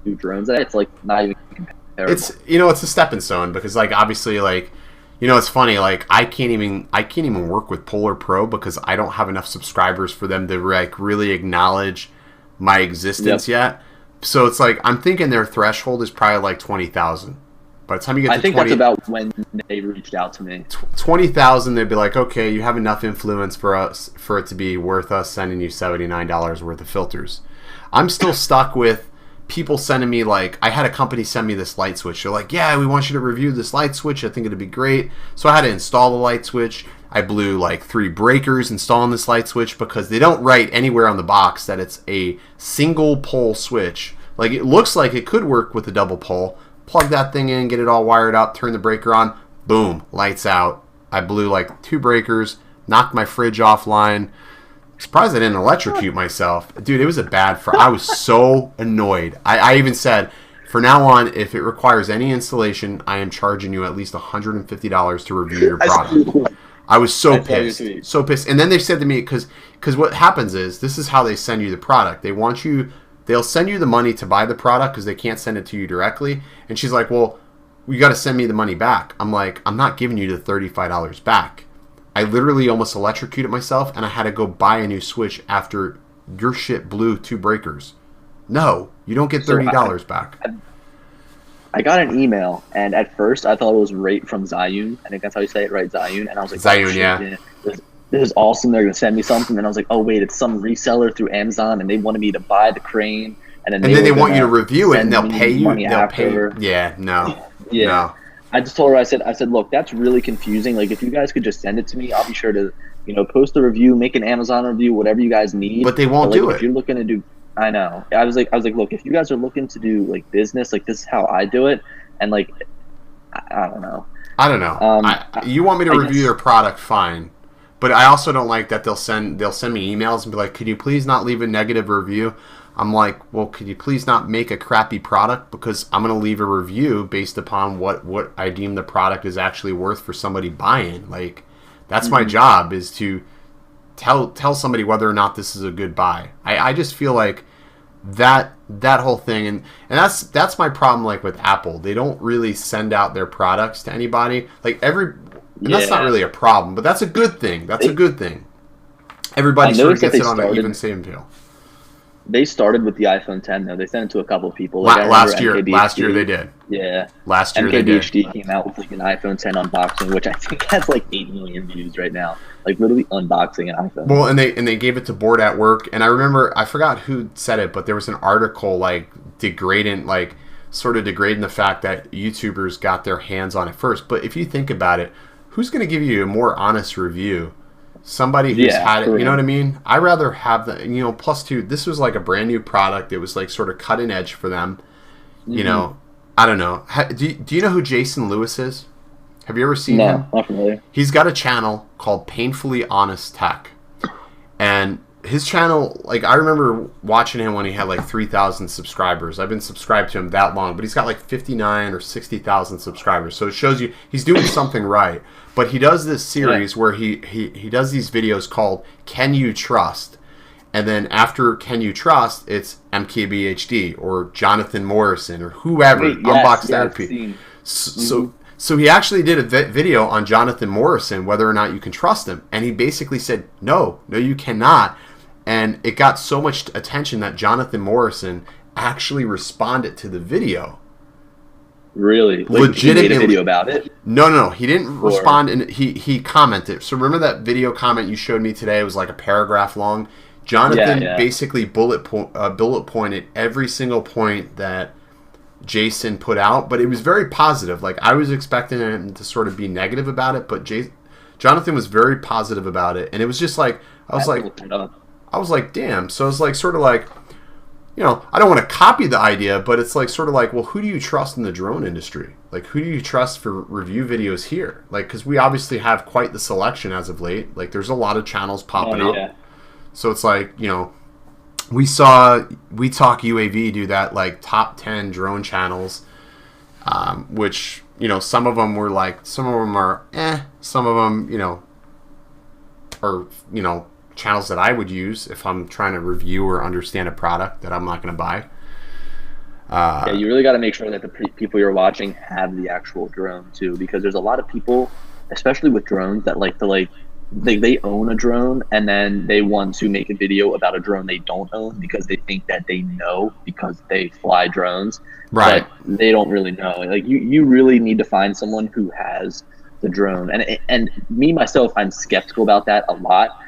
new drones, it's like not even comparable. It's, you know, it's a stepping stone, because, like, obviously, like, you know, it's funny, like, I can't even work with Polar Pro because I don't have enough subscribers for them to, like, really acknowledge my existence yet. So it's like, I'm thinking their threshold is probably like 20,000. By the time you get to 20, I think that's about when they reached out to me. 20,000, they'd be like, okay, you have enough influence for it to be worth us sending you $79 worth of filters. I'm still stuck with people sending me, like, I had a company send me this light switch. They're like, yeah, we want you to review this light switch. I think it'd be great. So I had to install the light switch. I blew like 3 breakers installing this light switch because they don't write anywhere on the box that it's a single pole switch. Like, it looks like it could work with a double pole, plug that thing in, get it all wired up, turn the breaker on, boom, lights out. I blew like 2 breakers, knocked my fridge offline. Surprised I didn't electrocute myself. Dude, it was a bad I was so annoyed. I even said, for now on, if it requires any installation, I am charging you at least $150 to review your product. I was so pissed. So pissed. And then they said to me, because what happens is, this is how they send you the product. They'll send you the money to buy the product because they can't send it to you directly. And she's like, well, you got to send me the money back. I'm like, I'm not giving you the $35 back. I literally almost electrocuted myself, and I had to go buy a new switch after your shit blew 2 breakers. No, you don't get $30 back. I got an email, and at first I thought it was right from Zayun. I think that's how you say it, right? Zayun. And I was like, Zayun, oh, shit, yeah. Man, this is awesome. They're going to send me something. And I was like, oh, wait, it's some reseller through Amazon, and they wanted me to buy the crane. And then they want you to review it, and they'll pay you. They'll pay you. Yeah, no. Yeah. No. I just told her, I said, look, that's really confusing. Like, if you guys could just send it to me, I'll be sure to, post a review, make an Amazon review, whatever you guys need. But they won't do it. If you're looking to do, I know. I was like, look, if you guys are looking to do like business, like this is how I do it, and like, I don't know. I don't know. You want me to review their product, fine. But I also don't like that they'll send me emails and be like, could you please not leave a negative review? I'm like, well, could you please not make a crappy product, because I'm going to leave a review based upon what I deem the product is actually worth for somebody buying. Like, that's my job, is to tell somebody whether or not this is a good buy. I just feel like that whole thing, and that's my problem. Like with Apple, they don't really send out their products to anybody. Like that's not really a problem, but that's a good thing. That's a good thing. Everybody sort of gets it on an even same deal. They started with the iPhone 10 though. They sent it to a couple of people. Last year they did. Yeah. Last year they did. MKBHD came out with like an iPhone 10 unboxing, which I think has like 8 million views right now. Like literally unboxing an iPhone. Well, and they gave it to Board at Work, and I remember, I forgot who said it, but there was an article like degrading the fact that YouTubers got their hands on it first. But if you think about it, who's going to give you a more honest review? Somebody who's had it, you know what I mean? I'd rather have the, plus two, this was like a brand new product. It was like sort of cutting edge for them. Mm-hmm. I don't know. Do you know who Jason Lewis is? Have you ever seen him? No, not familiar. He's got a channel called Painfully Honest Tech. And his channel, like, I remember watching him when he had like 3,000 subscribers. I've been subscribed to him that long, but he's got like 59 or 60,000 subscribers. So it shows you he's doing something right. But he does this series where he does these videos called Can You Trust? And then after Can You Trust, it's MKBHD or Jonathan Morrison or whoever, Unbox Therapy. So he actually did a video on Jonathan Morrison, whether or not you can trust him. And he basically said, no, you cannot. And it got so much attention that Jonathan Morrison actually responded to the video. Really? Like, legitimately, he made a video about it? No. He didn't respond, and he commented. So remember that video comment you showed me today? It was like a paragraph long. Jonathan basically bullet pointed every single point that Jason put out, but it was very positive. Like, I was expecting him to sort of be negative about it, but Jonathan was very positive about it, and it was just like I was like, damn. So it's like sort of like, I don't want to copy the idea, but it's like sort of like, well, who do you trust in the drone industry? Like, who do you trust for review videos here? Like, because we obviously have quite the selection as of late. Like, there's a lot of channels popping up. So it's like, we saw We Talk UAV do that, like, top 10 drone channels, which, some of them were like, some of them are some of them, are, channels that I would use if I'm trying to review or understand a product that I'm not going to buy. You really got to make sure that the people you're watching have the actual drone too, because there's a lot of people, especially with drones, that like to they own a drone and then they want to make a video about a drone they don't own because they think that they know because they fly drones, right? But they don't really know. Like you really need to find someone who has the drone, and me myself, I'm skeptical about that a lot.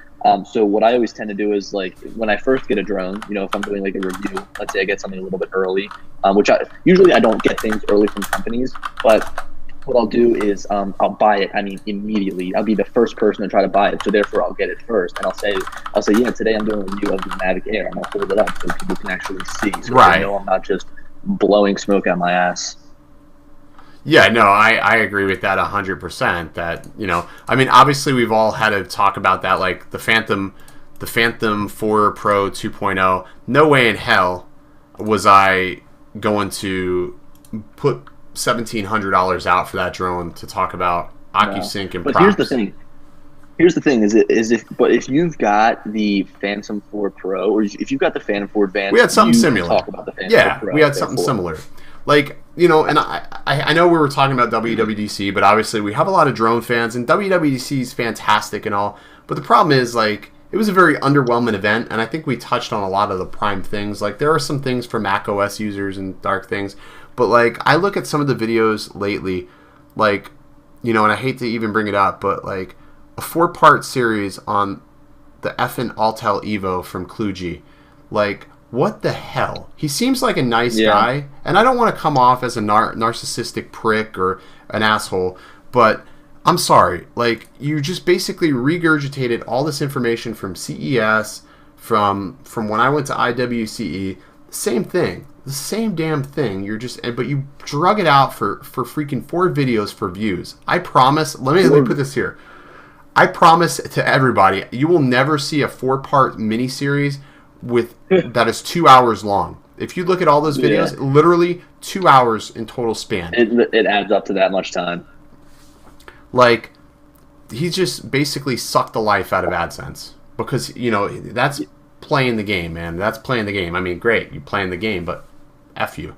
So what I always tend to do is, like, when I first get a drone, if I'm doing like a review, let's say I get something a little bit early, which usually I don't get things early from companies, but what I'll do is I'll buy it. I mean, immediately. I'll be the first person to try to buy it, so therefore I'll get it first, and I'll say, yeah, today I'm doing a review of the Mavic Air. I'm gonna hold it up so people can actually see, so right. I'm not just blowing smoke out my ass. Yeah, no, I agree with that 100%. That, you know, I mean, obviously we've all had to talk about that, like the Phantom 4 Pro 2.0. No way in hell was I going to put $1,700 out for that drone to talk about OcuSync and but props. Here's the thing: if you've got the Phantom 4 Pro, or if you've got the Phantom 4 Advanced, we had something similar. Talk about the Phantom 4 Pro, we had something similar. Like, you know, and I know we were talking about WWDC, but obviously we have a lot of drone fans, and WWDC is fantastic and all. But the problem is, like, it was a very underwhelming event, and I think we touched on a lot of the prime things. Like, there are some things for Mac OS users and dark things, but, like, I look at some of the videos lately, like, you know, and I hate to even bring it up, but, like, a 4-part series on the effing Altel Evo from Kluge. Like, what the hell? He seems like a nice guy, and I don't want to come off as a narcissistic prick or an asshole, but I'm sorry. Like, you just basically regurgitated all this information from CES, from when I went to IWCE. Same thing. The same damn thing. But you drug it out for freaking 4 videos for views. I promise. Let me put this here. I promise to everybody, you will never see a 4-part miniseries that is 2 hours long. If you look at all those videos, literally 2 hours in total span. It adds up to that much time. Like, he just basically sucked the life out of AdSense because, you know, that's playing the game, man. That's playing the game. I mean, great, you're playing the game, but F you.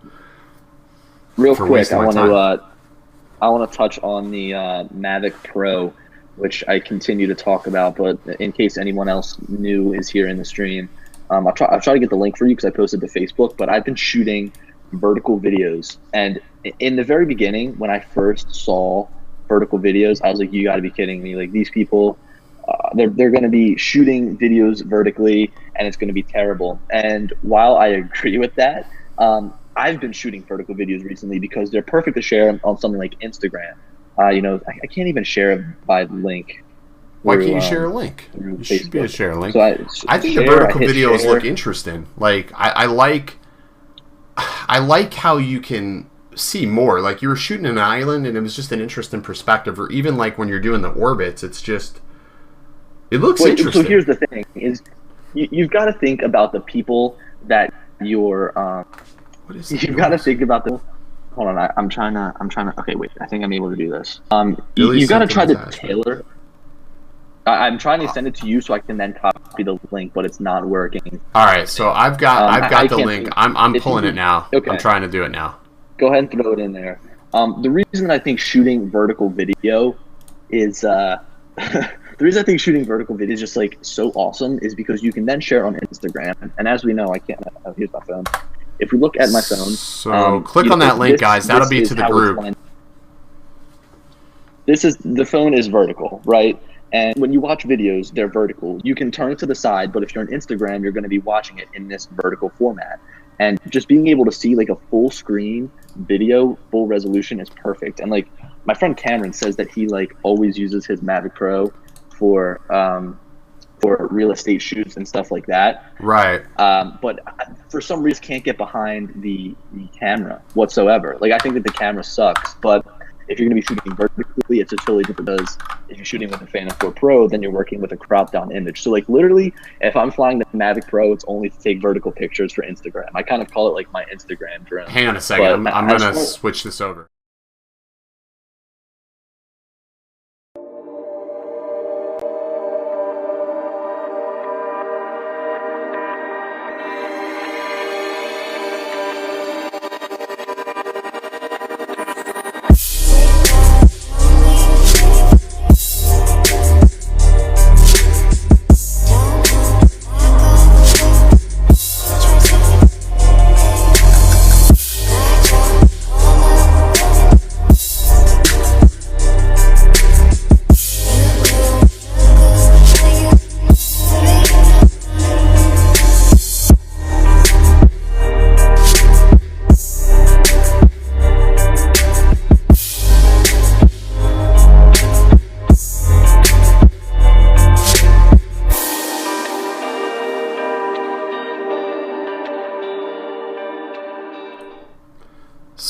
Real quick, I want to touch on the Mavic Pro, which I continue to talk about, but in case anyone else new is here in the stream, I'll try to get the link for you because I posted to Facebook, but I've been shooting vertical videos. And in the very beginning, when I first saw vertical videos, I was like, you got to be kidding me. Like, these people, they're going to be shooting videos vertically, and it's going to be terrible. And while I agree with that, I've been shooting vertical videos recently because they're perfect to share on something like Instagram. You know, I can't even share by link. Why can't you share a link? You should be able to share a link. So I think the vertical videos look interesting. Like, I like how you can see more. Like, you were shooting an island, and it was just an interesting perspective. Or even like when you're doing the orbits, it looks interesting. So here's the thing: is you've got to think about the people that you're. What is you've got to think about the. Hold on, I'm trying to. Okay, wait. I think I'm able to do this. Billy, you got to try to tailor. I'm trying to send it to you so I can then copy the link, but it's not working. All right, so I've got the link. I'm pulling it now. Okay. I'm trying to do it now. Go ahead and throw it in there. The reason that I think shooting vertical video is just like so awesome is because you can then share on Instagram. And as we know, I can't. Here's my phone. If we look at my phone, so click on that link, guys. That'll be to the group. The phone is vertical, right? And when you watch videos, they're vertical. You can turn it to the side, but if you're on Instagram, you're going to be watching it in this vertical format. And just being able to see like a full screen video, full resolution is perfect. And like my friend Cameron says that he like always uses his Mavic Pro for real estate shoots and stuff like that. Right. But for some reason can't get behind the camera whatsoever. Like, I think that the camera sucks, but if you're going to be shooting vertically, it's a totally different, because if you're shooting with a Phantom 4 Pro, then you're working with a cropped down image. So like literally, if I'm flying the Mavic Pro, it's only to take vertical pictures for Instagram. I kind of call it like my Instagram drone. Hang on a second. I'm going to switch this over.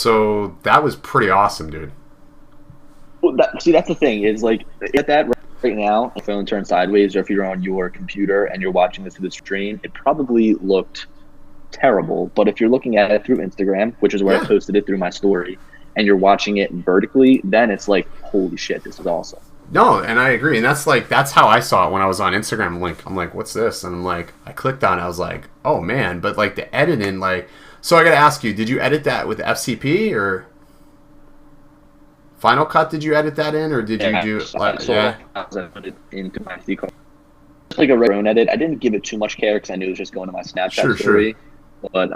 So that was pretty awesome, dude. Well, that's the thing is like at that right now, if the phone turns sideways, or if you're on your computer and you're watching this through the screen, it probably looked terrible. But if you're looking at it through Instagram, which is where I posted it through my story, and you're watching it vertically, then it's like, holy shit, this is awesome. No, and I agree, and that's how I saw it when I was on Instagram. I'm like, what's this? And I'm like, I clicked on it. I was like, oh man, but like the editing, like, so I got to ask you, did you edit that with FCP or Final Cut? Did you edit that in, or did you do? I put it into my SD card. Just like a regular edit. I didn't give it too much care because I knew it was just going to my Snapchat story. Sure. But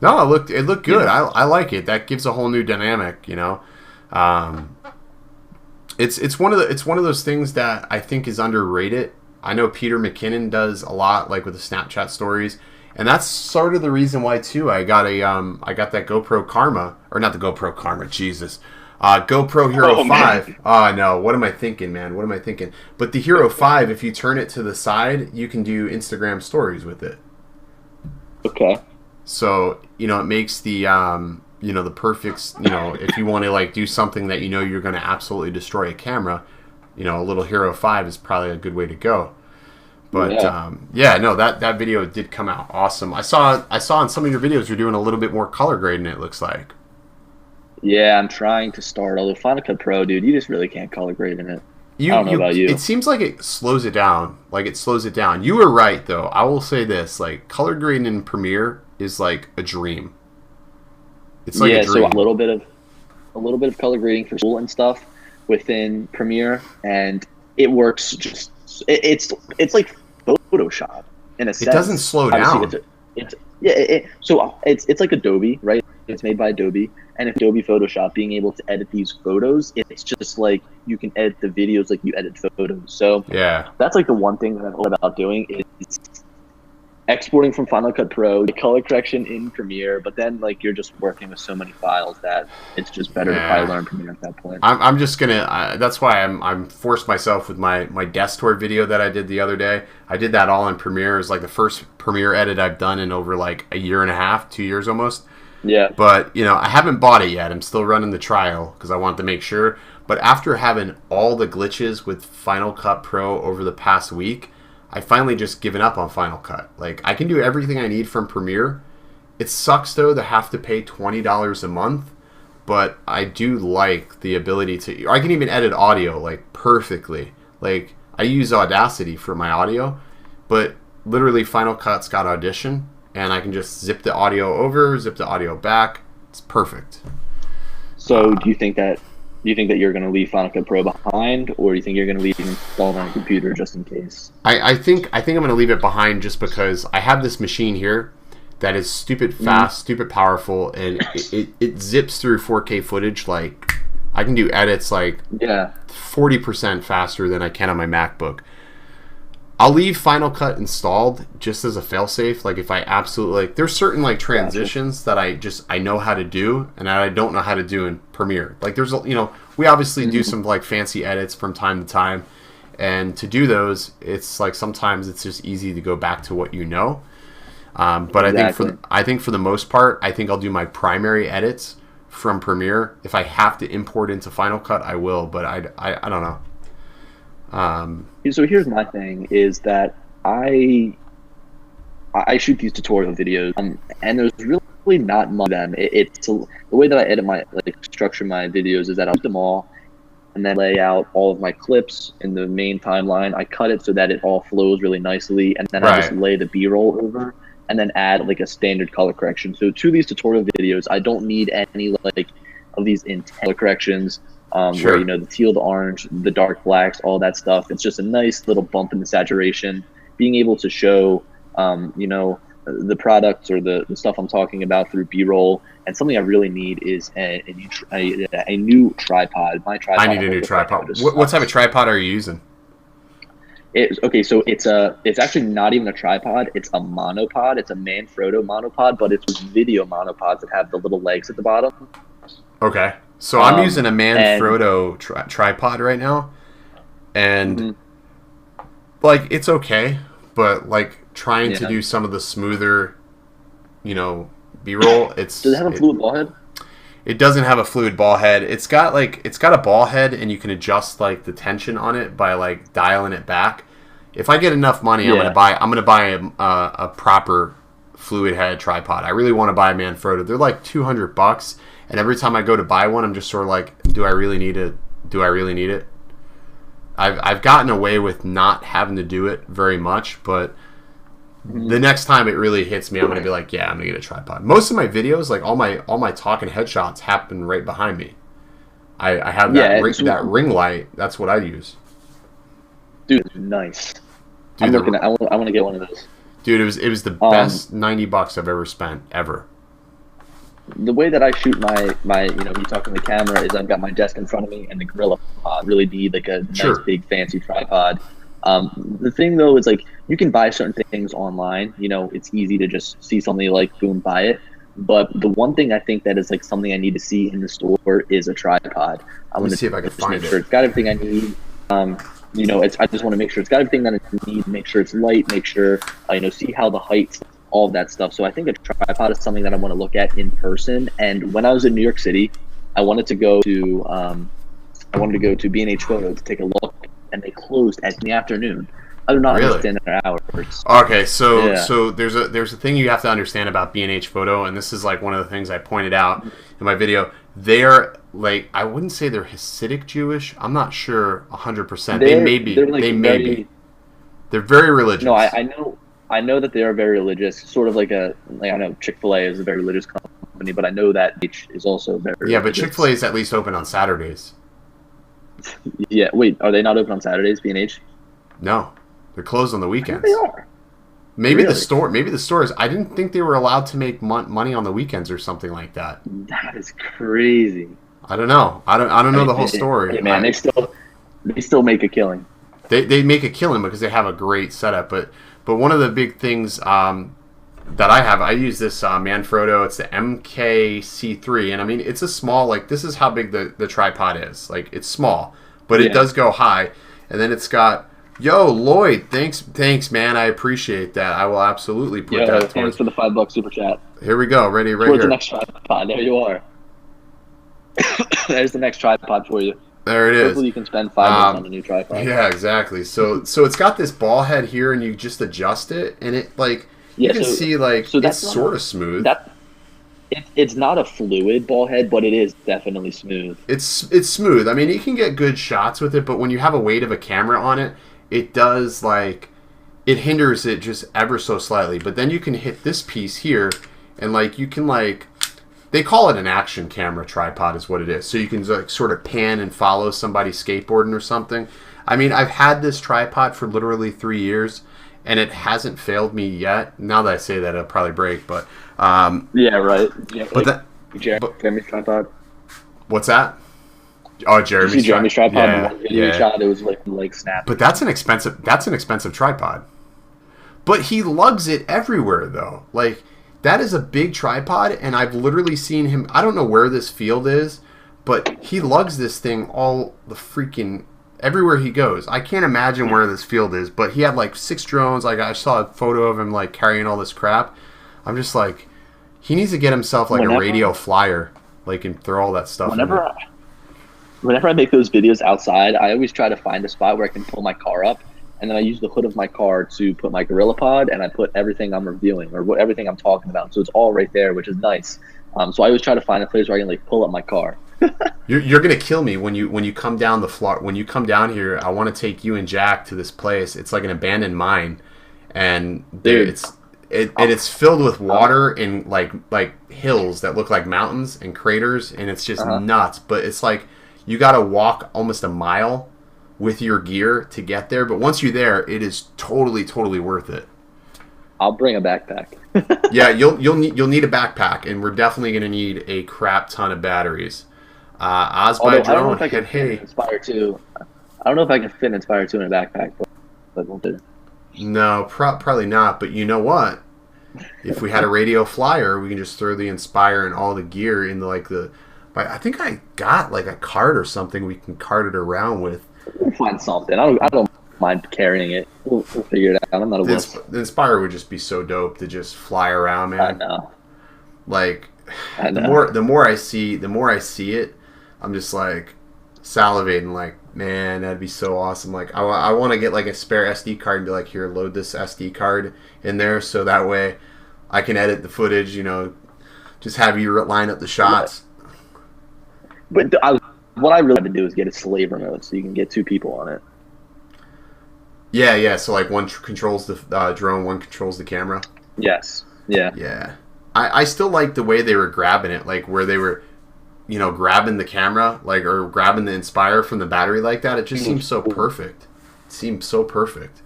no, it looked good. Yeah. I like it. That gives a whole new dynamic, you know. It's one of those things that I think is underrated. I know Peter McKinnon does a lot, like with the Snapchat stories, and that's sort of the reason why too. I got that GoPro Karma, or not the GoPro Karma, Jesus, GoPro Hero 5. Oh no, what am I thinking, man? What am I thinking? But the Hero 5, if you turn it to the side, you can do Instagram stories with it. Okay. So it makes the the perfect, if you want to like do something that you're going to absolutely destroy a camera, a little Hero 5 is probably a good way to go. But that video did come out awesome. I saw in some of your videos you're doing a little bit more color grading, it looks like. Yeah, I'm trying to start. Although Final Cut Pro, dude, you just really can't color grade in it. I don't know about you. It seems like it slows it down. You were right, though. I will say this: like color grading in Premiere is like a dream. It's like a dream. So a little bit of color grading for school and stuff within Premiere, and it works. It's like Photoshop in a sense. It doesn't slow down. It's like Adobe, right? It's made by Adobe, and Adobe Photoshop, being able to edit these photos, it's just like you can edit the videos like you edit photos. So that's like the one thing that I've thought about doing is exporting from Final Cut Pro, the color correction in Premiere, but then like you're just working with so many files that it's just better to probably learn Premiere at that point. I'm just gonna. That's why I'm forced myself with my desk tour video that I did the other day. I did that all in Premiere. It was like the first Premiere edit I've done in over like a year and a half, 2 years almost. Yeah. But I haven't bought it yet. I'm still running the trial because I want to make sure. But after having all the glitches with Final Cut Pro over the past week, I finally just given up on Final Cut. Like, I can do everything I need from Premiere. It sucks, though, to have to pay $20 a month. But I do like the ability to... I can even edit audio, like, perfectly. Like, I use Audacity for my audio. But literally, Final Cut's got Audition. And I can just zip the audio over, zip the audio back. It's perfect. So do you think that you're going to leave Final Cut Pro behind, or do you think you're going to leave it installed on a computer just in case? I think I'm going to leave it behind just because I have this machine here that is stupid fast, stupid powerful, and it zips through 4K footage. Like, I can do edits like 40% faster than I can on my MacBook. I'll leave Final Cut installed just as a failsafe. Like, if I absolutely there's certain like transitions that I know how to do and that I don't know how to do in Premiere. Like, there's we obviously do some like fancy edits from time to time, and to do those, it's like sometimes it's just easy to go back to what you know. But I think for the most part, I think I'll do my primary edits from Premiere. If I have to import into Final Cut, I will. But I don't know. So here's my thing is that I shoot these tutorial videos, and there's really not much of them. It's the way that I edit structure my videos is that I put them all and then lay out all of my clips in the main timeline. I cut it so that it all flows really nicely, and then I just lay the B-roll over and then add like a standard color correction. So to these tutorial videos, I don't need any like of these intense color corrections. Where the teal, the orange, the dark blacks, all that stuff. It's just a nice little bump in the saturation. Being able to show, the products or the stuff I'm talking about through B-roll. And something I really need is a new tripod. My tripod. I need a new tripod. What type of tripod are you using? So it's actually not even a tripod. It's a monopod. It's a Manfrotto monopod, but it's video monopods that have the little legs at the bottom. Okay. So I'm using a Manfrotto tripod right now, and like it's okay, but like trying to do some of the smoother, B-roll. Does it have a fluid ball head? It doesn't have a fluid ball head. It's got a ball head, and you can adjust like the tension on it by like dialing it back. If I get enough money, I'm gonna buy a proper fluid head tripod. I really want to buy a Manfrotto. They're like $200, and every time I go to buy one, I'm just sort of like, do I really need it? Do I really need it? I've gotten away with not having to do it very much, but the next time it really hits me, I'm gonna be like, yeah, I'm gonna get a tripod. Most of my videos, like all my talking headshots, happen right behind me. I have that ring light. That's what I use. Dude, nice. Dude, I want to get one of those. Dude, it was the best $90 I've ever spent ever. The way that I shoot my you talking to the camera is I've got my desk in front of me and the Gorilla Pod. Really need like a nice big fancy tripod. The thing though is like you can buy certain things online. It's easy to just see something you like, boom, buy it. But the one thing I think that is like something I need to see in the store is a tripod. Let me see if I can find it. Sure it's got everything I need. I just want to make sure it's got everything that I need. Make sure it's light. Make sure see how the height, all of that stuff. So I think a tripod is something that I want to look at in person. And when I was in New York City, I wanted to go to B&H Photo to take a look, and they closed in the afternoon. I do not understand their hours. Okay, so there's a thing you have to understand about B&H Photo, and this is like one of the things I pointed out in my video. They're like, I wouldn't say they're Hasidic Jewish. I'm not sure 100%. They may be. They're very religious. No, I know that they are very religious. Sort of like I know Chick-fil-A is a very religious company, but I know that H is also very religious. But Chick-fil-A is at least open on Saturdays. Yeah, wait, are they not open on Saturdays, B&H? No, they're closed on the weekends. They are. Maybe the stores. I didn't think they were allowed to make money on the weekends or something like that. That is crazy. I don't know. I don't know the whole story. Hey man, they still make a killing. They make a killing because they have a great setup. But one of the big things that I use this Manfrotto. It's the MKC3, and I mean it's a small, like, this is how big the tripod is. Like, it's small, but it does go high. And then it's got, yo, Lloyd, thanks man, I appreciate that. I will absolutely put that. Thanks for the $5 super chat. Here we go, right towards here. The next tripod. There you are. There's the next tripod for you. There it is. Hopefully you can spend $5 on a new tripod. Yeah, exactly. So it's got this ball head here, and you just adjust it, and it you can see it's sort of smooth. It's not a fluid ball head, but it is definitely smooth. It's smooth. I mean, you can get good shots with it, but when you have a weight of a camera on it, it does it hinders it just ever so slightly. But then you can hit this piece here, and you can they call it an action camera tripod is what it is. So you can sort of pan and follow somebody skateboarding or something. I mean, I've had this tripod for literally 3 years, and it hasn't failed me yet. Now that I say that, it'll probably break, but yeah, right. Yeah, but Jeremy's tripod. What's that? Oh, Jeremy's tripod. Yeah, the one video shot, it was like snap. But that's an expensive tripod. But he lugs it everywhere though. That is a big tripod, and I've literally seen him. I don't know where this field is, but he lugs this thing all the freaking everywhere he goes. I can't imagine where this field is, but he had 6 drones. I saw a photo of him carrying all this crap. I'm just he needs to get himself a radio flyer, and throw all that stuff. Whenever I make those videos outside, I always try to find a spot where I can pull my car up, and then I use the hood of my car to put my Gorilla Pod, and I put everything I'm reviewing or everything I'm talking about. So it's all right there, which is nice. So I always try to find a place where I can pull up my car. You're gonna kill me when you come down the floor. When you come down here, I want to take you and Jack to this place. It's like an abandoned mine, and it's filled with water and like hills that look like mountains and craters, and it's just nuts. But it's you gotta walk almost a mile with your gear to get there, but once you're there, it is totally worth it. I'll bring a backpack. Yeah, you'll need a backpack, and we're definitely gonna need a crap ton of batteries. Oz by Drone. I don't know if I can fit Inspire 2. I don't know if I can fit Inspire 2 in a backpack, but we'll do. No, probably not. But you know what? If we had a radio flyer, we can just throw the Inspire and all the gear into the. I think I got a cart or something we can cart it around with. We'll find something. I don't mind carrying it. We'll figure it out. I'm not a wuss. The Inspire would just be so dope to just fly around, man. I know. Like, I the know. more I see it, I'm just like salivating. Like, man, that'd be so awesome. Like, I want to get like a spare SD card and be like, here, load this SD card in there, so that way I can edit the footage. You know, just have you line up the shots. But what I really have to do is get a slave remote so you can get two people on it. Yeah. So like one controls the drone, one controls the camera. Yes. Yeah. Yeah. I still like the way they were grabbing it, like where they were, you know, grabbing the camera, like, or grabbing the Inspire from the battery like that. It just seems so perfect. It seems so perfect.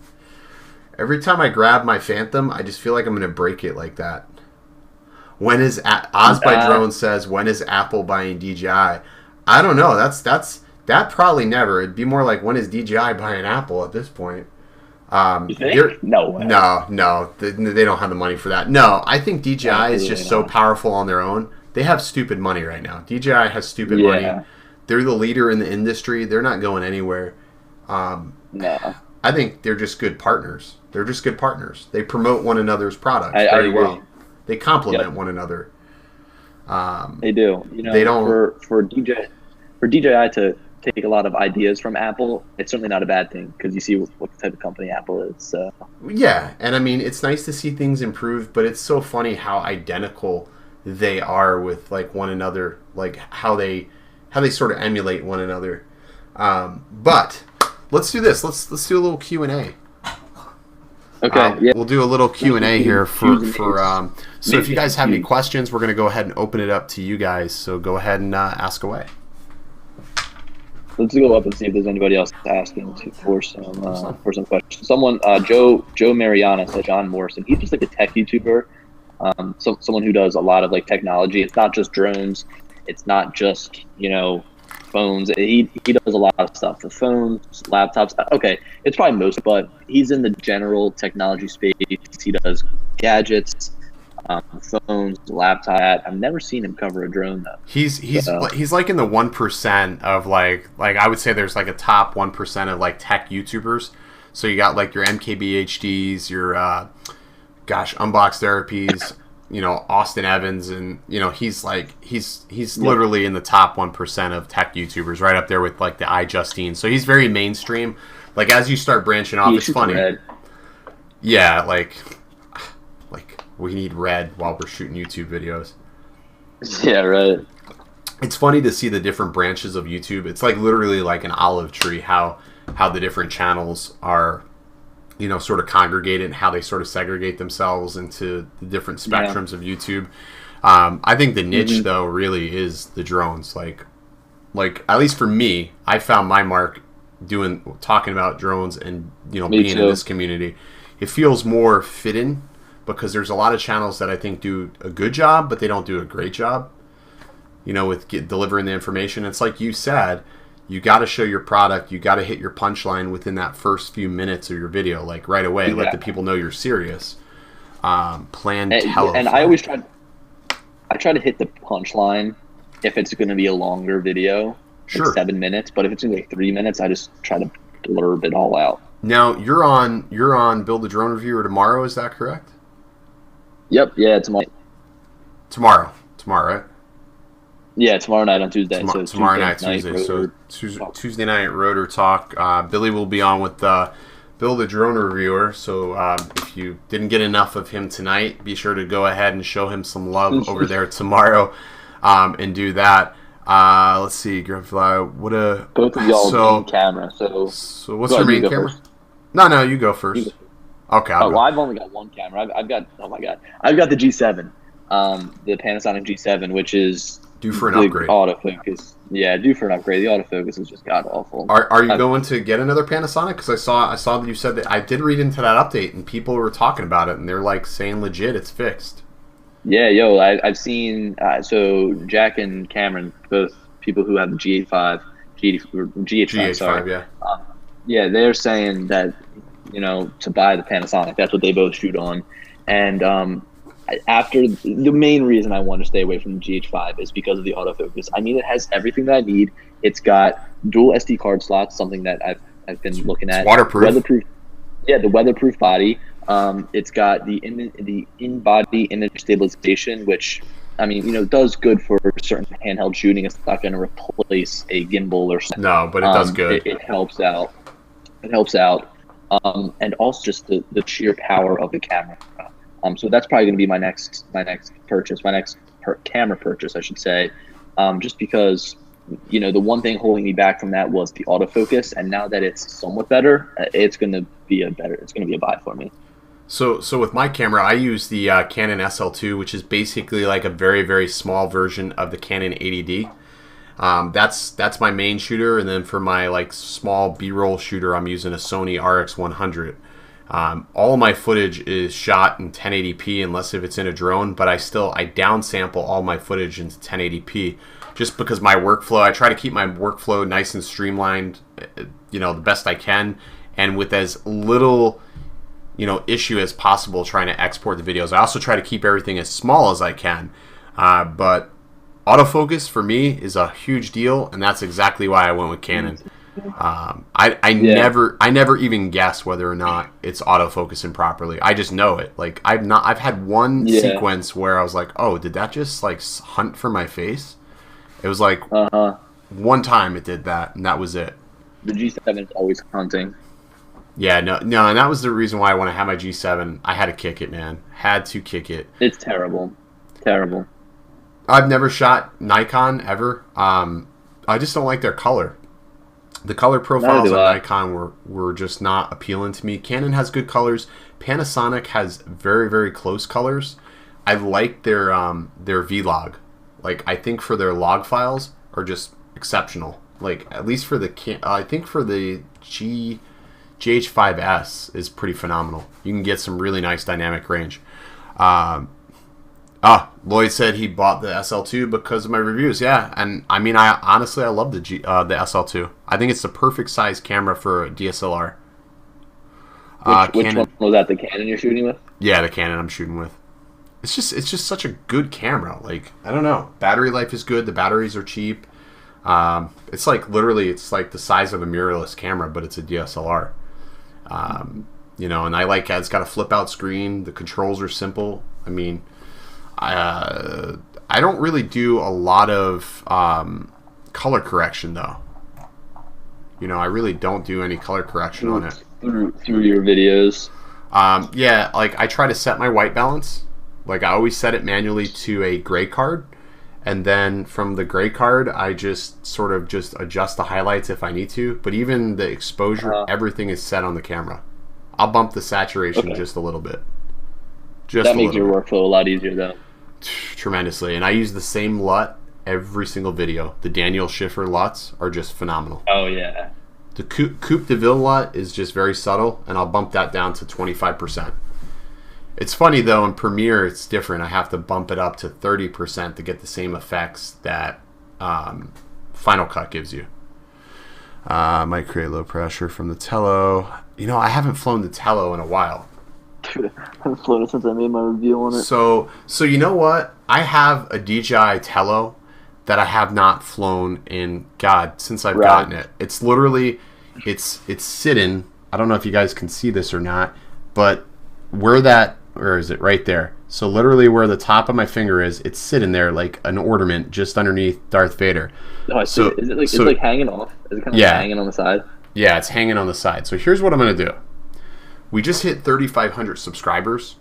Every time I grab my Phantom, I just feel like I'm going to break it like that. When is Oz by Drone says, when is Apple buying DJI? I don't know. That probably never. It'd be more like, when is DJI buying Apple at this point? You think? No way. No. They don't have the money for that. No, I think DJI is just so powerful on their own. They have stupid money right now. DJI has stupid money. They're the leader in the industry. They're not going anywhere. No. I think they're just good partners. They're just good partners. They promote one another's products very well. They complement one another. They do. You know, they don't for DJI to take a lot of ideas from Apple. It's certainly not a bad thing because you see what type of company Apple is. So. Yeah, and I mean, it's nice to see things improve, but it's so funny how identical they are with like one another, like how they sort of emulate one another. But let's do this. Let's do a little Q&A. Okay. We'll do a little Q&A here for so if you guys have any questions, we're going to go ahead and open it up to you guys. So go ahead and ask away. Let's go up and see if there's anybody else asking for some questions. Someone, Joe Mariana said John Morrison. He's just like a tech YouTuber, someone who does a lot of like technology. It's not just drones. It's not just phones. He does a lot of stuff. The phones, laptops. Okay, it's probably most, but he's in the general technology space. He does gadgets. Phones, laptop. I've never seen him cover a drone though. He's like in the 1% of like I would say there's like a top 1% of like tech YouTubers. So you got like your MKBHDs, your Unbox Therapies, Austin Evans, and he's literally in the top 1% of tech YouTubers, right up there with like the iJustine. So he's very mainstream. Like as you start branching off, it's funny. Red. Yeah, like we need red while we're shooting YouTube videos. Yeah, right. It's funny to see the different branches of YouTube. It's like literally like an olive tree, how the different channels are, sort of congregated and how they sort of segregate themselves into the different spectrums of YouTube. I think the niche though really is the drones. Like at least for me, I found my mark talking about drones and being in this community. It feels more fitting. Because there's a lot of channels that I think do a good job, but they don't do a great job, with delivering the information. It's like you said, you got to show your product. You got to hit your punchline within that first few minutes of your video, like right away. Let the people know you're serious. Plan telephone. And I try to hit the punchline if it's going to be a longer video, sure, like 7 minutes. But if it's going to be 3 minutes, I just try to blurb it all out. Now you're on Build a Drone Reviewer tomorrow. Is that correct? Yep. Yeah, tomorrow. Tomorrow, right? Yeah, tomorrow night on Tuesday. Tomorrow night, Tuesday. So Tuesday night, Rotor Talk. Billy will be on with Build a Drone Reviewer. So if you didn't get enough of him tonight, be sure to go ahead and show him some love over there tomorrow and do that. Let's see, Grimfly. Both of y'all main camera. So what's your main camera? First. No, you go first. Okay. Well, I've only got one camera. I've got the G7, the Panasonic G7, which is due for an upgrade. Autofocus, yeah, due for an upgrade. The autofocus is just god awful. Are you going to get another Panasonic? Because I saw that you said that. I did read into that update, and people were talking about it, and they're like saying legit, it's fixed. Yeah, I've seen. So Jack and Cameron, both people who have the GH5, GH5, yeah. Yeah, they're saying that. To buy the Panasonic. That's what they both shoot on. And after the main reason I want to stay away from the GH5 is because of the autofocus. I mean, it has everything that I need. It's got dual SD card slots, something that I've been looking at. It's waterproof. Yeah, the weatherproof body. It's got the in-body image stabilization, which I mean, does good for certain handheld shooting. It's not going to replace a gimbal or something. No, but it does good. It helps out. It helps out. And also just the sheer power of the camera. So that's probably going to be my next purchase, camera purchase, I should say. Just because, the one thing holding me back from that was the autofocus, and now that it's somewhat better, it's going to be a buy for me. So with my camera, I use the Canon SL2, which is basically like a very, very small version of the Canon 80D. That's my main shooter, and then for my like small B-roll shooter, I'm using a Sony RX100. All of my footage is shot in 1080p, unless if it's in a drone, but I downsample all my footage into 1080p, just because my workflow, I try to keep my workflow nice and streamlined, the best I can, and with as little issue as possible trying to export the videos. I also try to keep everything as small as I can, but autofocus for me is a huge deal, and that's exactly why I went with Canon. I never even guess whether or not it's autofocusing properly. I just know it. Like I've had one sequence where I was like, oh, did that just like hunt for my face? It was like one time it did that, and that was it. The G7 is always hunting. Yeah, no, and that was the reason why I want to have my G7. I had to kick it, man. Had to kick it. It's terrible. Terrible. I've never shot Nikon ever. I just don't like their color. The color profiles on Nikon were just not appealing to me. Canon has good colors. Panasonic has very, very close colors. I like their V-Log. Like, I think for their log files are just exceptional. Like, at least for I think for the GH5S is pretty phenomenal. You can get some really nice dynamic range. Lloyd said he bought the SL2 because of my reviews. Yeah, and I mean, I honestly love the SL2. I think it's the perfect size camera for a DSLR. Which one was that? The Canon you're shooting with? Yeah, the Canon I'm shooting with. It's just such a good camera. Like, I don't know, battery life is good. The batteries are cheap. It's like the size of a mirrorless camera, but it's a DSLR. And I like it's got a flip out screen. The controls are simple. I mean, I don't really do a lot of color correction though. I really don't do any color correction on it. Through your videos. Yeah, like I try to set my white balance. Like I always set it manually to a gray card. And then from the gray card, I just sort of just adjust the highlights if I need to. But even the exposure, everything is set on the camera. I'll bump the saturation just a little bit. That makes your workflow a lot easier, though. Tremendously. And I use the same LUT every single video. The Daniel Schiffer LUTs are just phenomenal. Oh, yeah. The Coupe de Ville LUT is just very subtle, and I'll bump that down to 25%. It's funny, though, in Premiere, it's different. I have to bump it up to 30% to get the same effects that Final Cut gives you. Might create low pressure from the Tello. I haven't flown the Tello in a while. Dude, I haven't flown it since I made my review on it. So you know what? I have a DJI Tello that I have not flown in, since I've gotten it. It's literally, it's sitting. I don't know if you guys can see this or not, but where is it? Right there. So literally where the top of my finger is, it's sitting there like an ornament just underneath Darth Vader. Oh, I see. So, is it like, it's like hanging off? Is it kind of like hanging on the side? Yeah, it's hanging on the side. So here's what I'm going to do. We just hit 3,500 subscribers.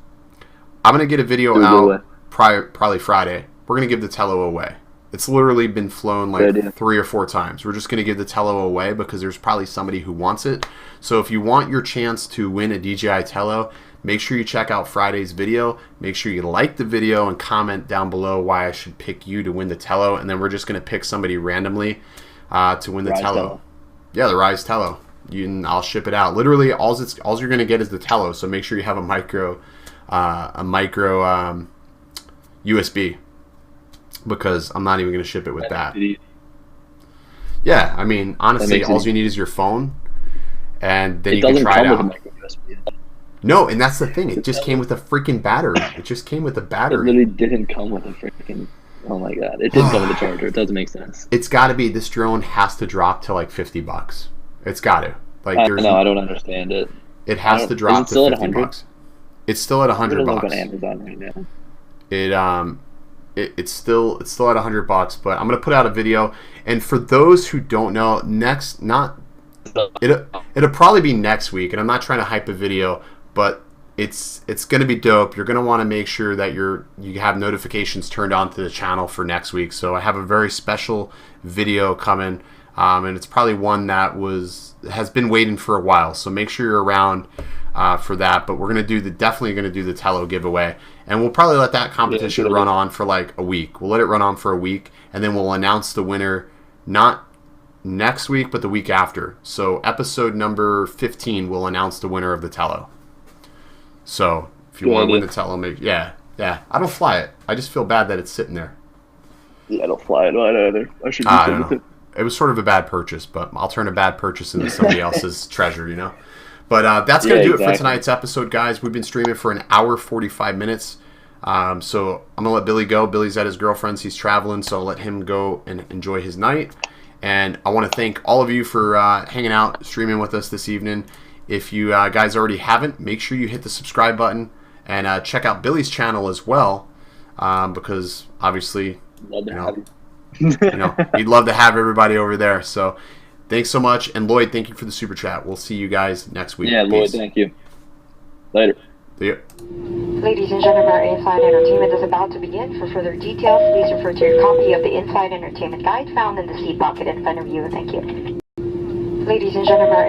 I'm going to get a video out probably Friday. We're going to give the Tello away. It's literally been flown like 3 or 4 times. We're just going to give the Tello away because there's probably somebody who wants it. So if you want your chance to win a DJI Tello, make sure you check out Friday's video. Make sure you like the video and comment down below why I should pick you to win the Tello. And then we're just going to pick somebody randomly to win the Tello. Yeah, the Rise Tello. I'll ship it out. Literally, all you're going to get is the Tello. So make sure you have a micro USB, because I'm not even going to ship it with that. Yeah, I mean, honestly, all you need is your phone, and then you can try it out. No, and that's the thing. It just came with a freaking battery. It just came with a battery. It literally didn't come with a freaking... Oh my god. It didn't come with a charger. It doesn't make sense. It's got to be... This drone has to drop to like $50. It's got to. Like, I don't understand it. It has to drop to $50. It's still at $100. I'm on Amazon right now. it's still at $100, but I'm gonna put out a video. And for those who don't know, it'll probably be next week. And I'm not trying to hype a video, but it's gonna be dope. You're gonna want to make sure that you have notifications turned on to the channel for next week. So I have a very special video coming, and it's probably one that has been waiting for a while. So make sure you're around for that. But we're definitely gonna do the Tello giveaway, and we'll probably let that competition run on for like a week. We'll let it run on for a week, and then we'll announce the winner not next week, but the week after. So episode number 15, we'll announce the winner of the Tello. So if you want to win the Tello, yeah. I don't fly it. I just feel bad that it's sitting there. Yeah, I don't fly it either. I should. I don't know. It was sort of a bad purchase, but I'll turn a bad purchase into somebody else's treasure, you know. But that's gonna do it for tonight's episode, guys. We've been streaming for an hour 45 minutes. So I'm gonna let Billy go. Billy's at his girlfriend's. He's traveling, so I'll let him go and enjoy his night. And I want to thank all of you for hanging out, streaming with us this evening. If you guys already haven't, make sure you hit the subscribe button and check out Billy's channel as well, because obviously, we'd love to have everybody over there. So thanks so much. And Lloyd, thank you for the super chat. We'll see you guys next week. Yeah, Lloyd, thank you. Later. See ya. Ladies and gentlemen, our in-flight entertainment is about to begin. For further details, please refer to your copy of the in-flight entertainment guide found in the seat pocket in front of you. Thank you. Ladies and gentlemen,